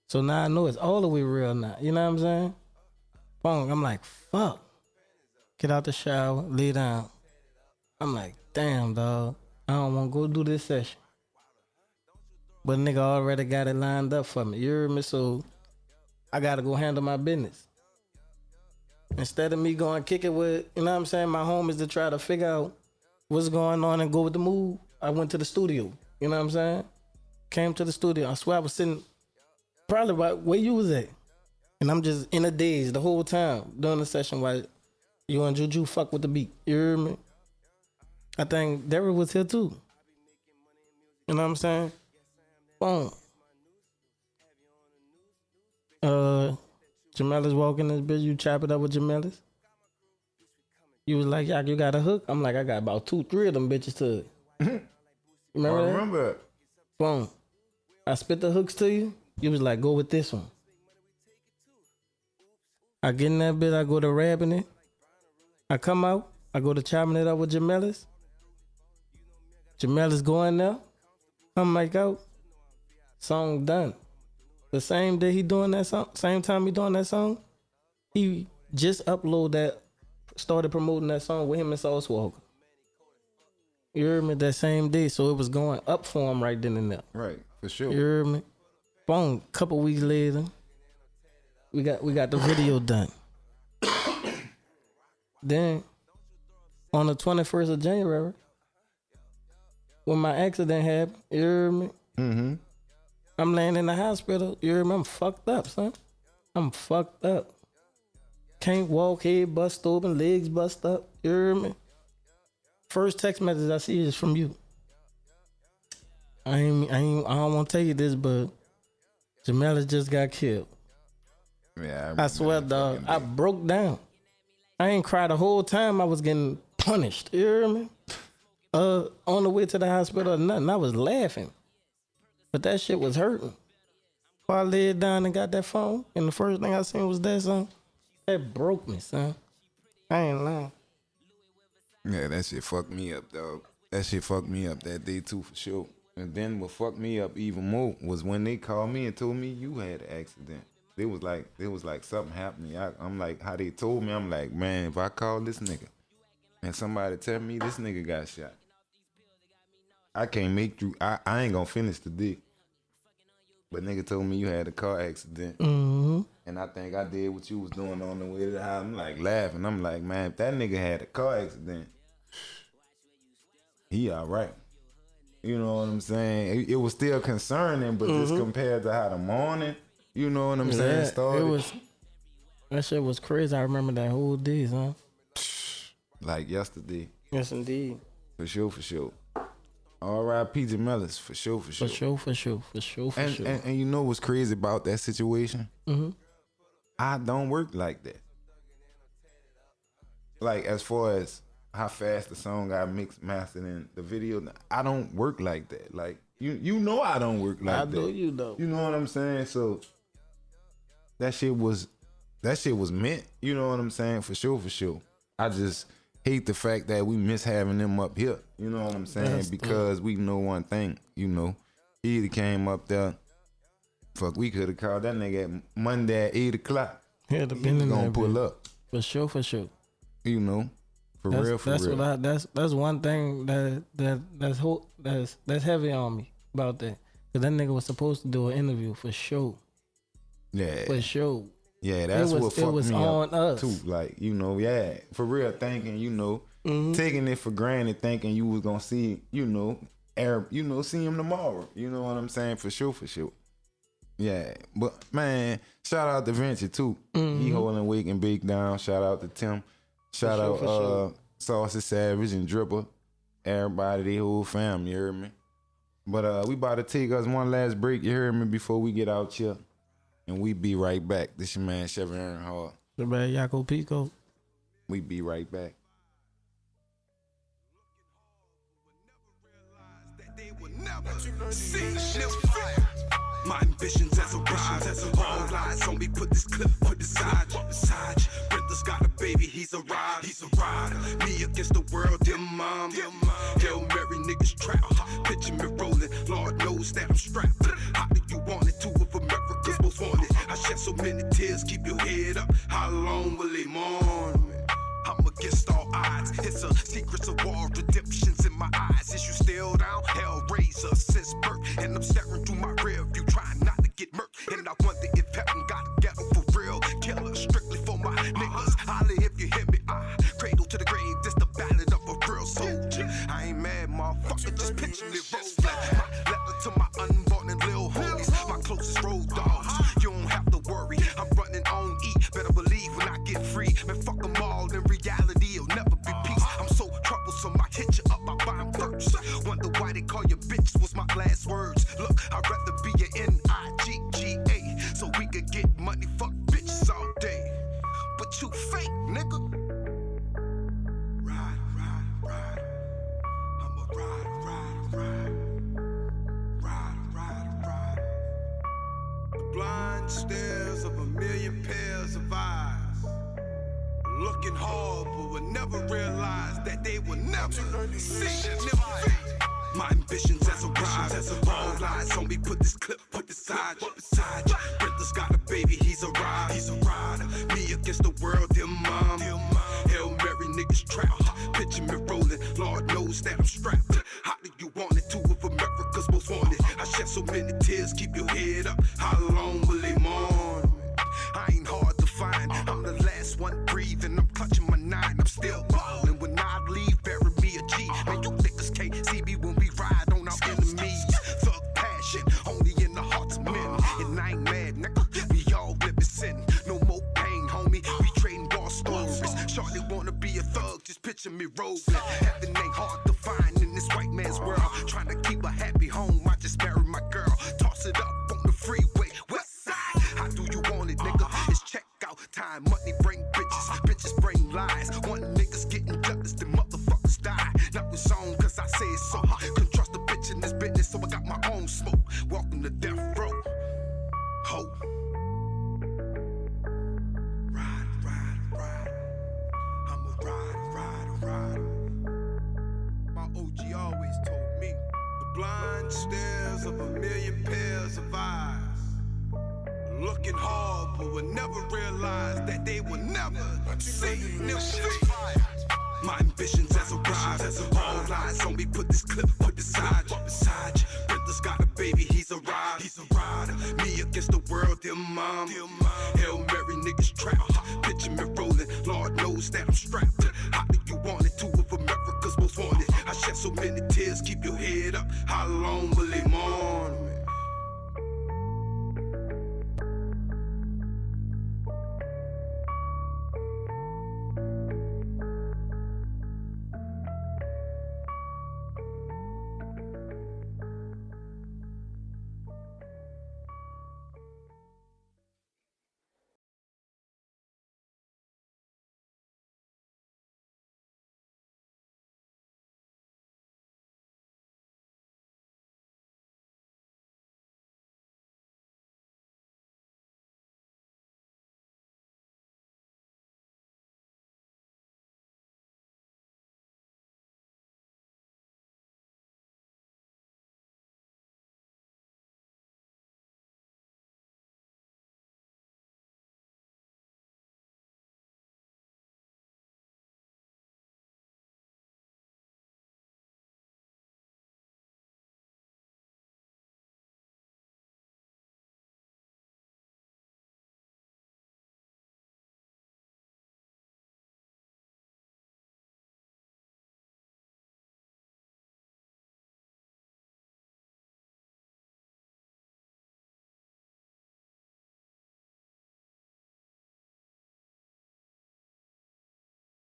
So now I know it's all the way real now. You know what I'm saying? Boom. I'm like, fuck. Get out the shower, lay down. I'm like, damn, dog. I don't want to go do this session. But nigga already got it lined up for me. You hear me? So I got to go handle my business. Instead of me going kick it with, you know what I'm saying, my homies to try to figure out what's going on and go with the move, I went to the studio. You know what I'm saying? Came to the studio. I swear I was sitting probably right where you was at. And I'm just in a daze the whole time during the session while you and Juju fuck with the beat. You hear me? I think Derek was here too. You know what I'm saying? Boom. Jamelis walking this bitch, you chop it up with Jamelis. You was like, Yaco, you got a hook? I'm like, I got about 2, 3 of them bitches to it. You remember that? Remember it. Boom. I spit the hooks to you. You was like, go with this one. I get in that bit, I go to rapping it. I come out, I go to chopping it up with Jamelis. Jamelis go in there. I'm like out. Song done. The same day he doing that song, same time he doing that song, he just uploaded that, started promoting that song with him and Sauce Walker. You heard me? That same day, so it was going up for him right then and there. Right, for sure. You heard me? Boom. Couple weeks later, we got the video done. Then on the 21st of January, when my accident happened, you heard me? Mm-hmm. I'm laying in the hospital. You heard me? I'm fucked up, son. I'm fucked up. Can't walk, head bust open, legs bust up. You heard me? First text message I see is from you. I don't want to tell you this, but Jamelis just got killed. Yeah, I swear, dog. I broke down. I ain't cried the whole time I was getting punished. You hear me? On the way to the hospital or nothing. I was laughing. But that shit was hurting. Before I laid down and got that phone, and the first thing I seen was that song, that broke me, son. I ain't lying. Yeah, that shit fucked me up, dog. That shit fucked me up that day too, for sure. And then what fucked me up even more was when they called me and told me you had an accident. It was like something happened. I'm like, how they told me, I'm like, man, if I call this nigga and somebody tell me this nigga got shot, I can't make you, I ain't gonna finish the dick. But nigga told me you had a car accident. Mm-hmm. And I think I did what you was doing on the way to the house. I'm like laughing. I'm like, man, if that nigga had a car accident, he all right. You know what I'm saying? It was still concerning, but just compared to how the morning, you know what I'm saying, started. That shit was crazy. I remember that whole day, son. Like yesterday. Yes, indeed. For sure. R.A.R.E Media, for sure. For sure. And you know what's crazy about that situation? Mm-hmm. I don't work like that. Like as far as how fast the song got mixed, mastered in the video, I don't work like that. Like you know I don't work like that. I know you though. You know what I'm saying? So that shit was meant. You know what I'm saying? For sure. I just hate the fact that we miss having them up here. You know what I'm saying? Because we know one thing, you know. He either came up there, fuck, we could have called that nigga at Monday at 8 o'clock. He was gonna pull up. For sure. You know, for real. That's one thing that's heavy on me about that. Cause that nigga was supposed to do an interview for sure. Yeah. For sure. Yeah, that's what fucked me on up us too. Like, you know, yeah, for real, thinking, you know, taking it for granted, thinking you was gonna see, see him tomorrow. You know what I'm saying? For sure. Yeah, but man, shout out to Venture too. He holding Wake and Bake down. Shout out to Tim. Shout out Saucy Savage and Dripper. Everybody, they whole family, you heard me? But we about to take us one last break, you heard me, before we get out here. And we be right back. This your man, Chevy Earnhard. The man, Yaco Peco. We be right back. My ambitions as a ride, all eyes on me. Put this clip, put this side. Brother's got a baby, he's a rider. Me against the world, dear mom. Hail Mary, niggas trapped. Picture me rolling, Lord knows that I'm strapped. How do you want it? Two of America's most wanted. I shed so many tears, keep your head up. How long will they mourn me? I'm against all odds. It's a secret of war, redemption's in my eyes. Is you still down? Hell raiser since birth. And I'm staring through my rear view, trying not to get murked. And I wonder if heaven got a ghetto for real. Killer strictly for my niggas. Holla if you hear me. Cradle to the grave, this the ballad of a real soldier. I ain't mad, motherfucker, just picture me rolling. My letter to my unborn and lil homies, my closest road dogs. You don't have to worry, I'm running on E. Better believe when I get free, man, fuck them all. In reality, it'll never be peace. I'm so troublesome, I hit you up, I buy them first. Wonder why they call you bitch, was my last words. Look, I'd rather be a N-I-G-G-A, so we could get money, fuck bitches all day. But you fake, nigga. Ride. I'm a ride. The blind stares of a million pairs of eyes. Looking hard, but will never realize that they will never see. My ambitions as a ride, all eyes on me. Put this clip, put this side. Brother's got a baby, he's a rider. Me against the world, dear mom. Hail Mary, niggas trapped. Picture me rolling, Lord knows that I'm strapped. How do you want it? Two of America's most wanted. I shed so many tears, keep your head up. How long will they mourn? I ain't hard to find. I'm the last one breathing. I'm clutching my 9. I'm still ballin'. When I leave, bury me a G. Man, you niggas can't see me when we ride on our enemies. Thug passion, only in the hearts of men. And I ain't mad, nigga. We all live in sin. No more pain, homie. We trading war stories. Shorty wanna be a thug, just picture me rolling. Heaven ain't hard to find in this white man's world. Trying to keep a happy home. I just married my girl. Toss it up on the freeway. West side. How do you want it, nigga? It's check out time. Money bring bitches. Bitches bring lies. One nigga's getting jealous, the motherfuckers die. Now it's on cause I Stares of a million pairs of eyes. Looking hard, but will never realize that they will never see new shit. My ambitions as a rise, all eyes on me. Put this clip, put this side beside you. Brother's got a baby, he's a rider. He's a rider. Me against the world, dear mom. Hail Mary, niggas trapped. Picture me rolling, Lord knows that I'm strapped. How do you want it? Two of America's most wanted. I shed so many tears, keep your head up. How long will they mourn me?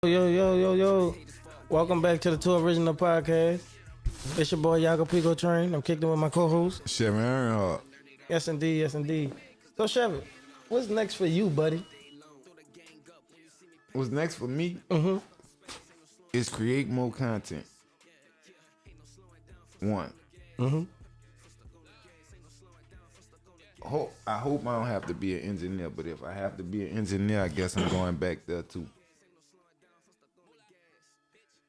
Yo. Welcome back to the Two Original Podcast. It's your boy Yaco Peco Train. I'm kicking with my co-host. Chevy Earnhard. Yes, indeed. So, Chevy, what's next for you, buddy? What's next for me is create more content. One. I hope I don't have to be an engineer, but if I have to be an engineer, I guess I'm going back there too.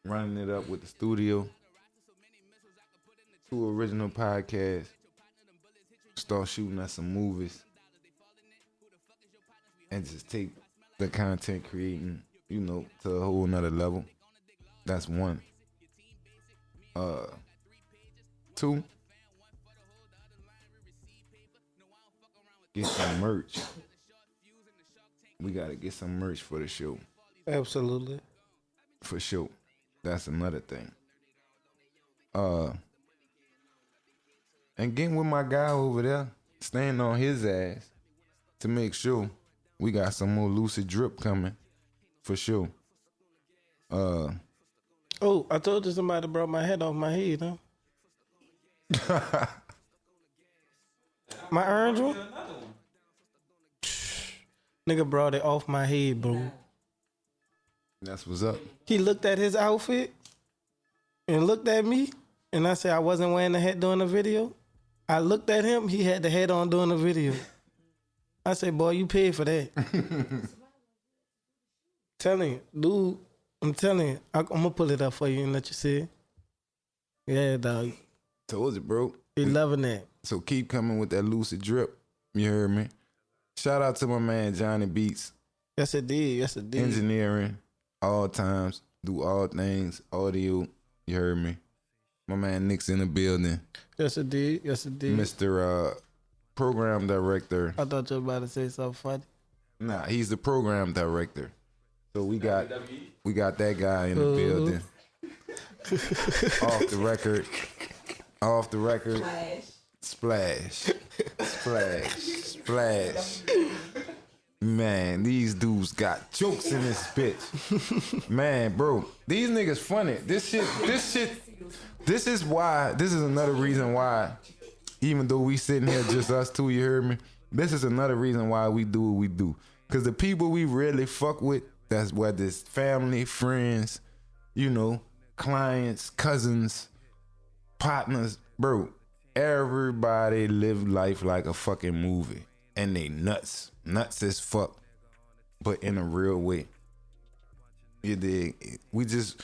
Running it up with the studio. Two Original Podcasts. Start shooting us some movies. And just take the content creating, to a whole nother level. That's one. Two. Get some merch. We gotta get some merch for the show. Absolutely. For sure. That's another thing. And getting with my guy over there, staying on his ass to make sure we got some more lucid drip coming. For sure. Oh, I told you somebody brought my head off my head, huh? My orange one? Nigga brought it off my head, bro. That's what's up. He looked at his outfit and looked at me, and I said I wasn't wearing the hat during the video. I looked at him, he had the hat on during the video. I said, boy, you paid for that. Telling you, dude, I'm telling you, I'm gonna pull it up for you and let you see it. Yeah, dog. Told you, bro. He loving that. So keep coming with that lucid drip. You heard me? Shout out to my man Johnny Beats. Yes, it did. Engineering, all times, do all things, audio. You heard me? My man Nick's in the building. Yes, it did. Mr. Program Director. I thought you were about to say something funny. Nah, he's the Program Director. So we got that guy in the building. Off the record. Splash. Man, these dudes got jokes in this bitch. Man, bro, these niggas funny. This is another reason why, even though we sitting here just us two, you heard me? This is another reason why we do what we do. Cause the people we really fuck with, that's whether it's family, friends, clients, cousins, partners, bro, everybody live life like a fucking movie. And they nuts as fuck, but in a real way. You dig? We just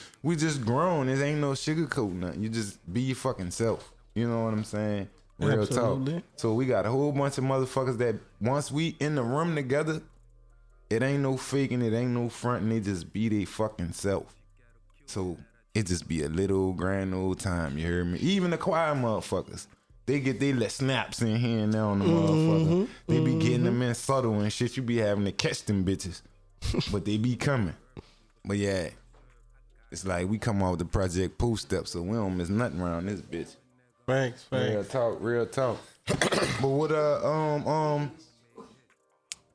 grown. There ain't no sugarcoat nothing. You just be your fucking self. You know what I'm saying? Real Absolutely. talk. So we got a whole bunch of motherfuckers that once we in the room together, it ain't no faking, it ain't no fronting. They just be they fucking self. So it just be a little grand old time. You heard me? Even the choir motherfuckers. They get they let snaps in here and there on the motherfucker. They be getting them in subtle and shit. You be having to catch them bitches. But they be coming. But yeah, it's like we come out with the Project Pooh Step, so we don't miss nothing around this bitch. Thanks. Real talk. But what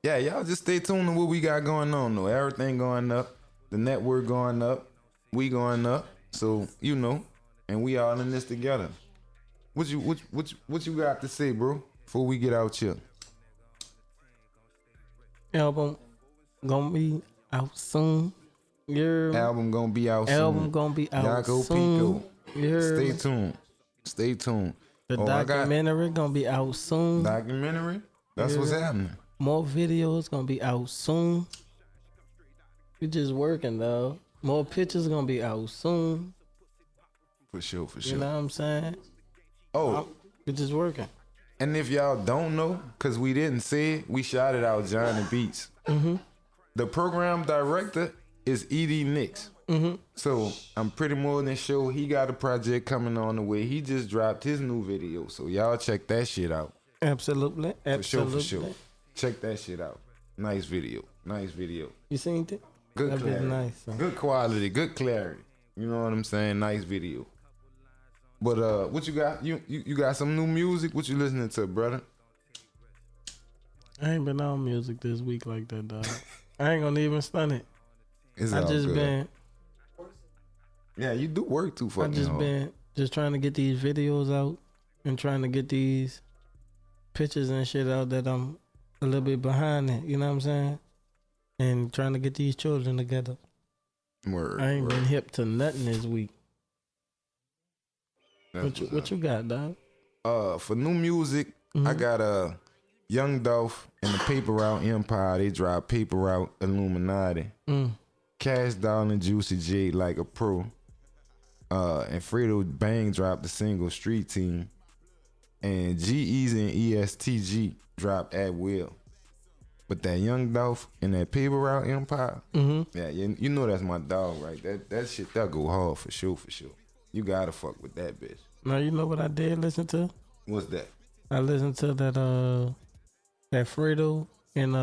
yeah, y'all just stay tuned to what we got going on though. Everything going up, the network going up, we going up. So, you know, and we all in this together. What you got to say, bro, before we get out here? Album gonna be out soon. Album gonna be out soon. Album gonna be out Yaco, soon. Peco. Stay tuned. The documentary gonna be out soon. Documentary? That's what's happening. More videos gonna be out soon. We just working, though. More pictures gonna be out soon. For sure. You know what I'm saying? Oh, We just working. and if y'all don't know, because we didn't say it, we shouted out Johnny Beats. The program director is E.D. Nix. So I'm pretty more than sure he got a project coming on the way. He just dropped his new video. So y'all check that shit out. Absolutely. For sure. Check that shit out. Nice video. You seen it? Good That clarity. been nice. Huh? Good quality. Good clarity. You know what I'm saying? Nice video. But what you got? You got some new music? What you listening to, brother? I ain't been on music this week like that, dog. I ain't gonna even stun it. It's I all just good. been. Yeah, you do work too I fucking just hard. been just trying to get these videos out and trying to get these pictures and shit out that I'm a little bit behind it. You know what I'm saying? And trying to get these children together. Word. I ain't been hip to nothing this week. That's What you got, dog? For new music, I got Young Dolph and the Paper Route Empire. They dropped Paper Route Illuminati. Cash Doll and Juicy J Like a Pro. And Fredo Bang dropped the single Street Team. And G-Eazy and ESTG dropped At Will. But that Young Dolph and that Paper Route Empire, yeah, you know that's my dog, right? That shit, that go hard for sure. You gotta fuck with that bitch. Now you know what I did listen to? What's that? I listened to that Fredo and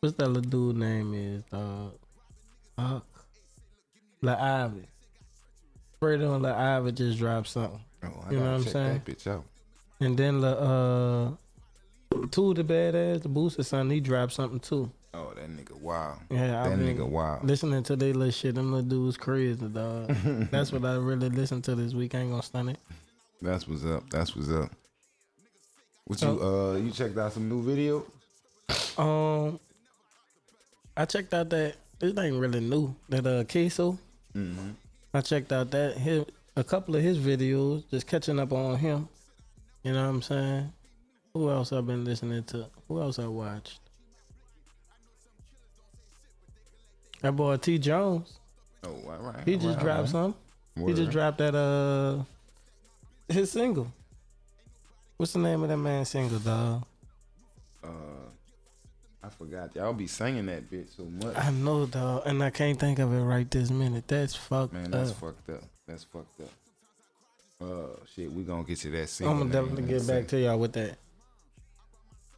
what's that little dude name is? La Ivy. Fredo and La Ivy just dropped something. Oh, I You know gotta what I'm check saying? that bitch out. And then Two the Badass, the Booster son, he dropped something too. Oh, that nigga wild. Yeah, that I've been nigga wild. listening to they little shit. Them little dudes crazy, dog. That's what I really listened to this week. I ain't gonna stun it. That's what's up. What you checked out some new videos? I checked out that this ain't really new. That Queso. I checked out that a couple of his videos, just catching up on him. You know what I'm saying? Who else I've been listening to? Who else I watched? That boy T Jones. Oh, all right. He just dropped something. He just dropped that his single. What's the name of that man's single, dog? I forgot. Y'all be singing that bitch so much. I know, dog, and I can't think of it right this minute. That's fucked Man, up. that's fucked up. Shit, we gonna get you that single. I'm gonna definitely get back to y'all with that.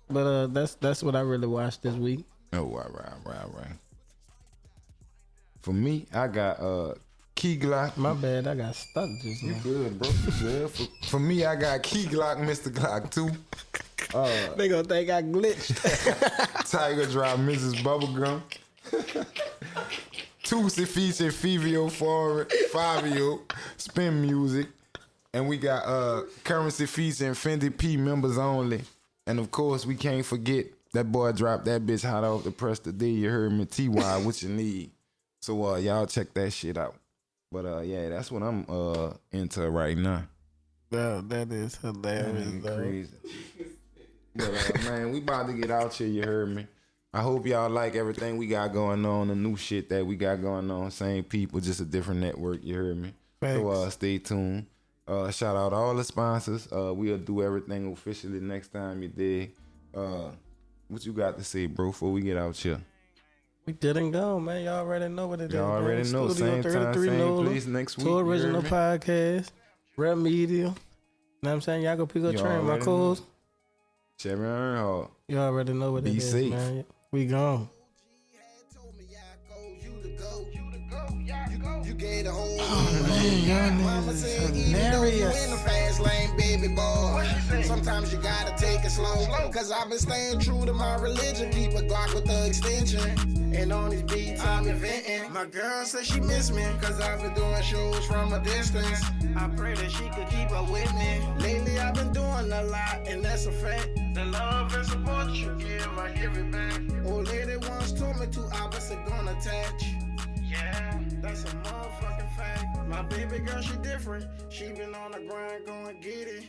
But that's what I really watched this week. Oh, all right. For me, I got Key Glock. My bad, I got stuck just You now. good, bro? You good? For me, I got Key Glock, Mr. Glock 2. They gonna think I glitched. Tiger Drop, Mrs. Bubblegum. Tusi featuring Fabio, Spin Music. And we got Currency featuring Fendi P members only. And of course, we can't forget that boy dropped that bitch hot off the press today. You heard me, TY, what you need. So y'all check that shit out. But yeah, that's what I'm into right now. That is hilarious, though. Crazy. But man, we about to get out here, you heard me. I hope y'all like everything we got going on, the new shit that we got going on. Same people, just a different network, you heard me. Thanks. So stay tuned. Shout out all the sponsors. We'll do everything officially next time you dig. What you got to say, bro, before we get out here? We didn't go, man. Y'all already know what it is. Y'all already man. know. Studio Same time, 33 same Nola, place next week. Two you original heard me? podcasts. R.A.R.E Media. You know what I'm saying? Yaco, Peco, You Train, my already calls. Chevy Earnhard. You already know what it Be is, safe. man. We gone. You gave the whole man, y'all Mama niggas said, is even though you hilarious. in the fast lane, baby boy, sometimes you gotta take it slow. Cause I've been staying true to my religion. Keep a Glock with the extension. And on these beats, I'm inventing. My girl said she miss me. Cause I've been doing shows from a distance. I pray that she could keep up with me. Lately, I've been doing a lot, and that's a fact. The love and support you give, I give it back. Old lady once told me two opposites gonna attach. Yeah, that's a motherfucking fact. My baby girl, she different. She been on the grind, going get it.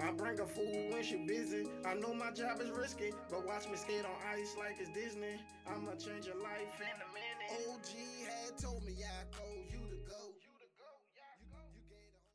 I bring her food when she busy. I know my job is risky, but watch me skate on ice like it's Disney. I'ma change your life in a minute. OG had told me, Yaco, you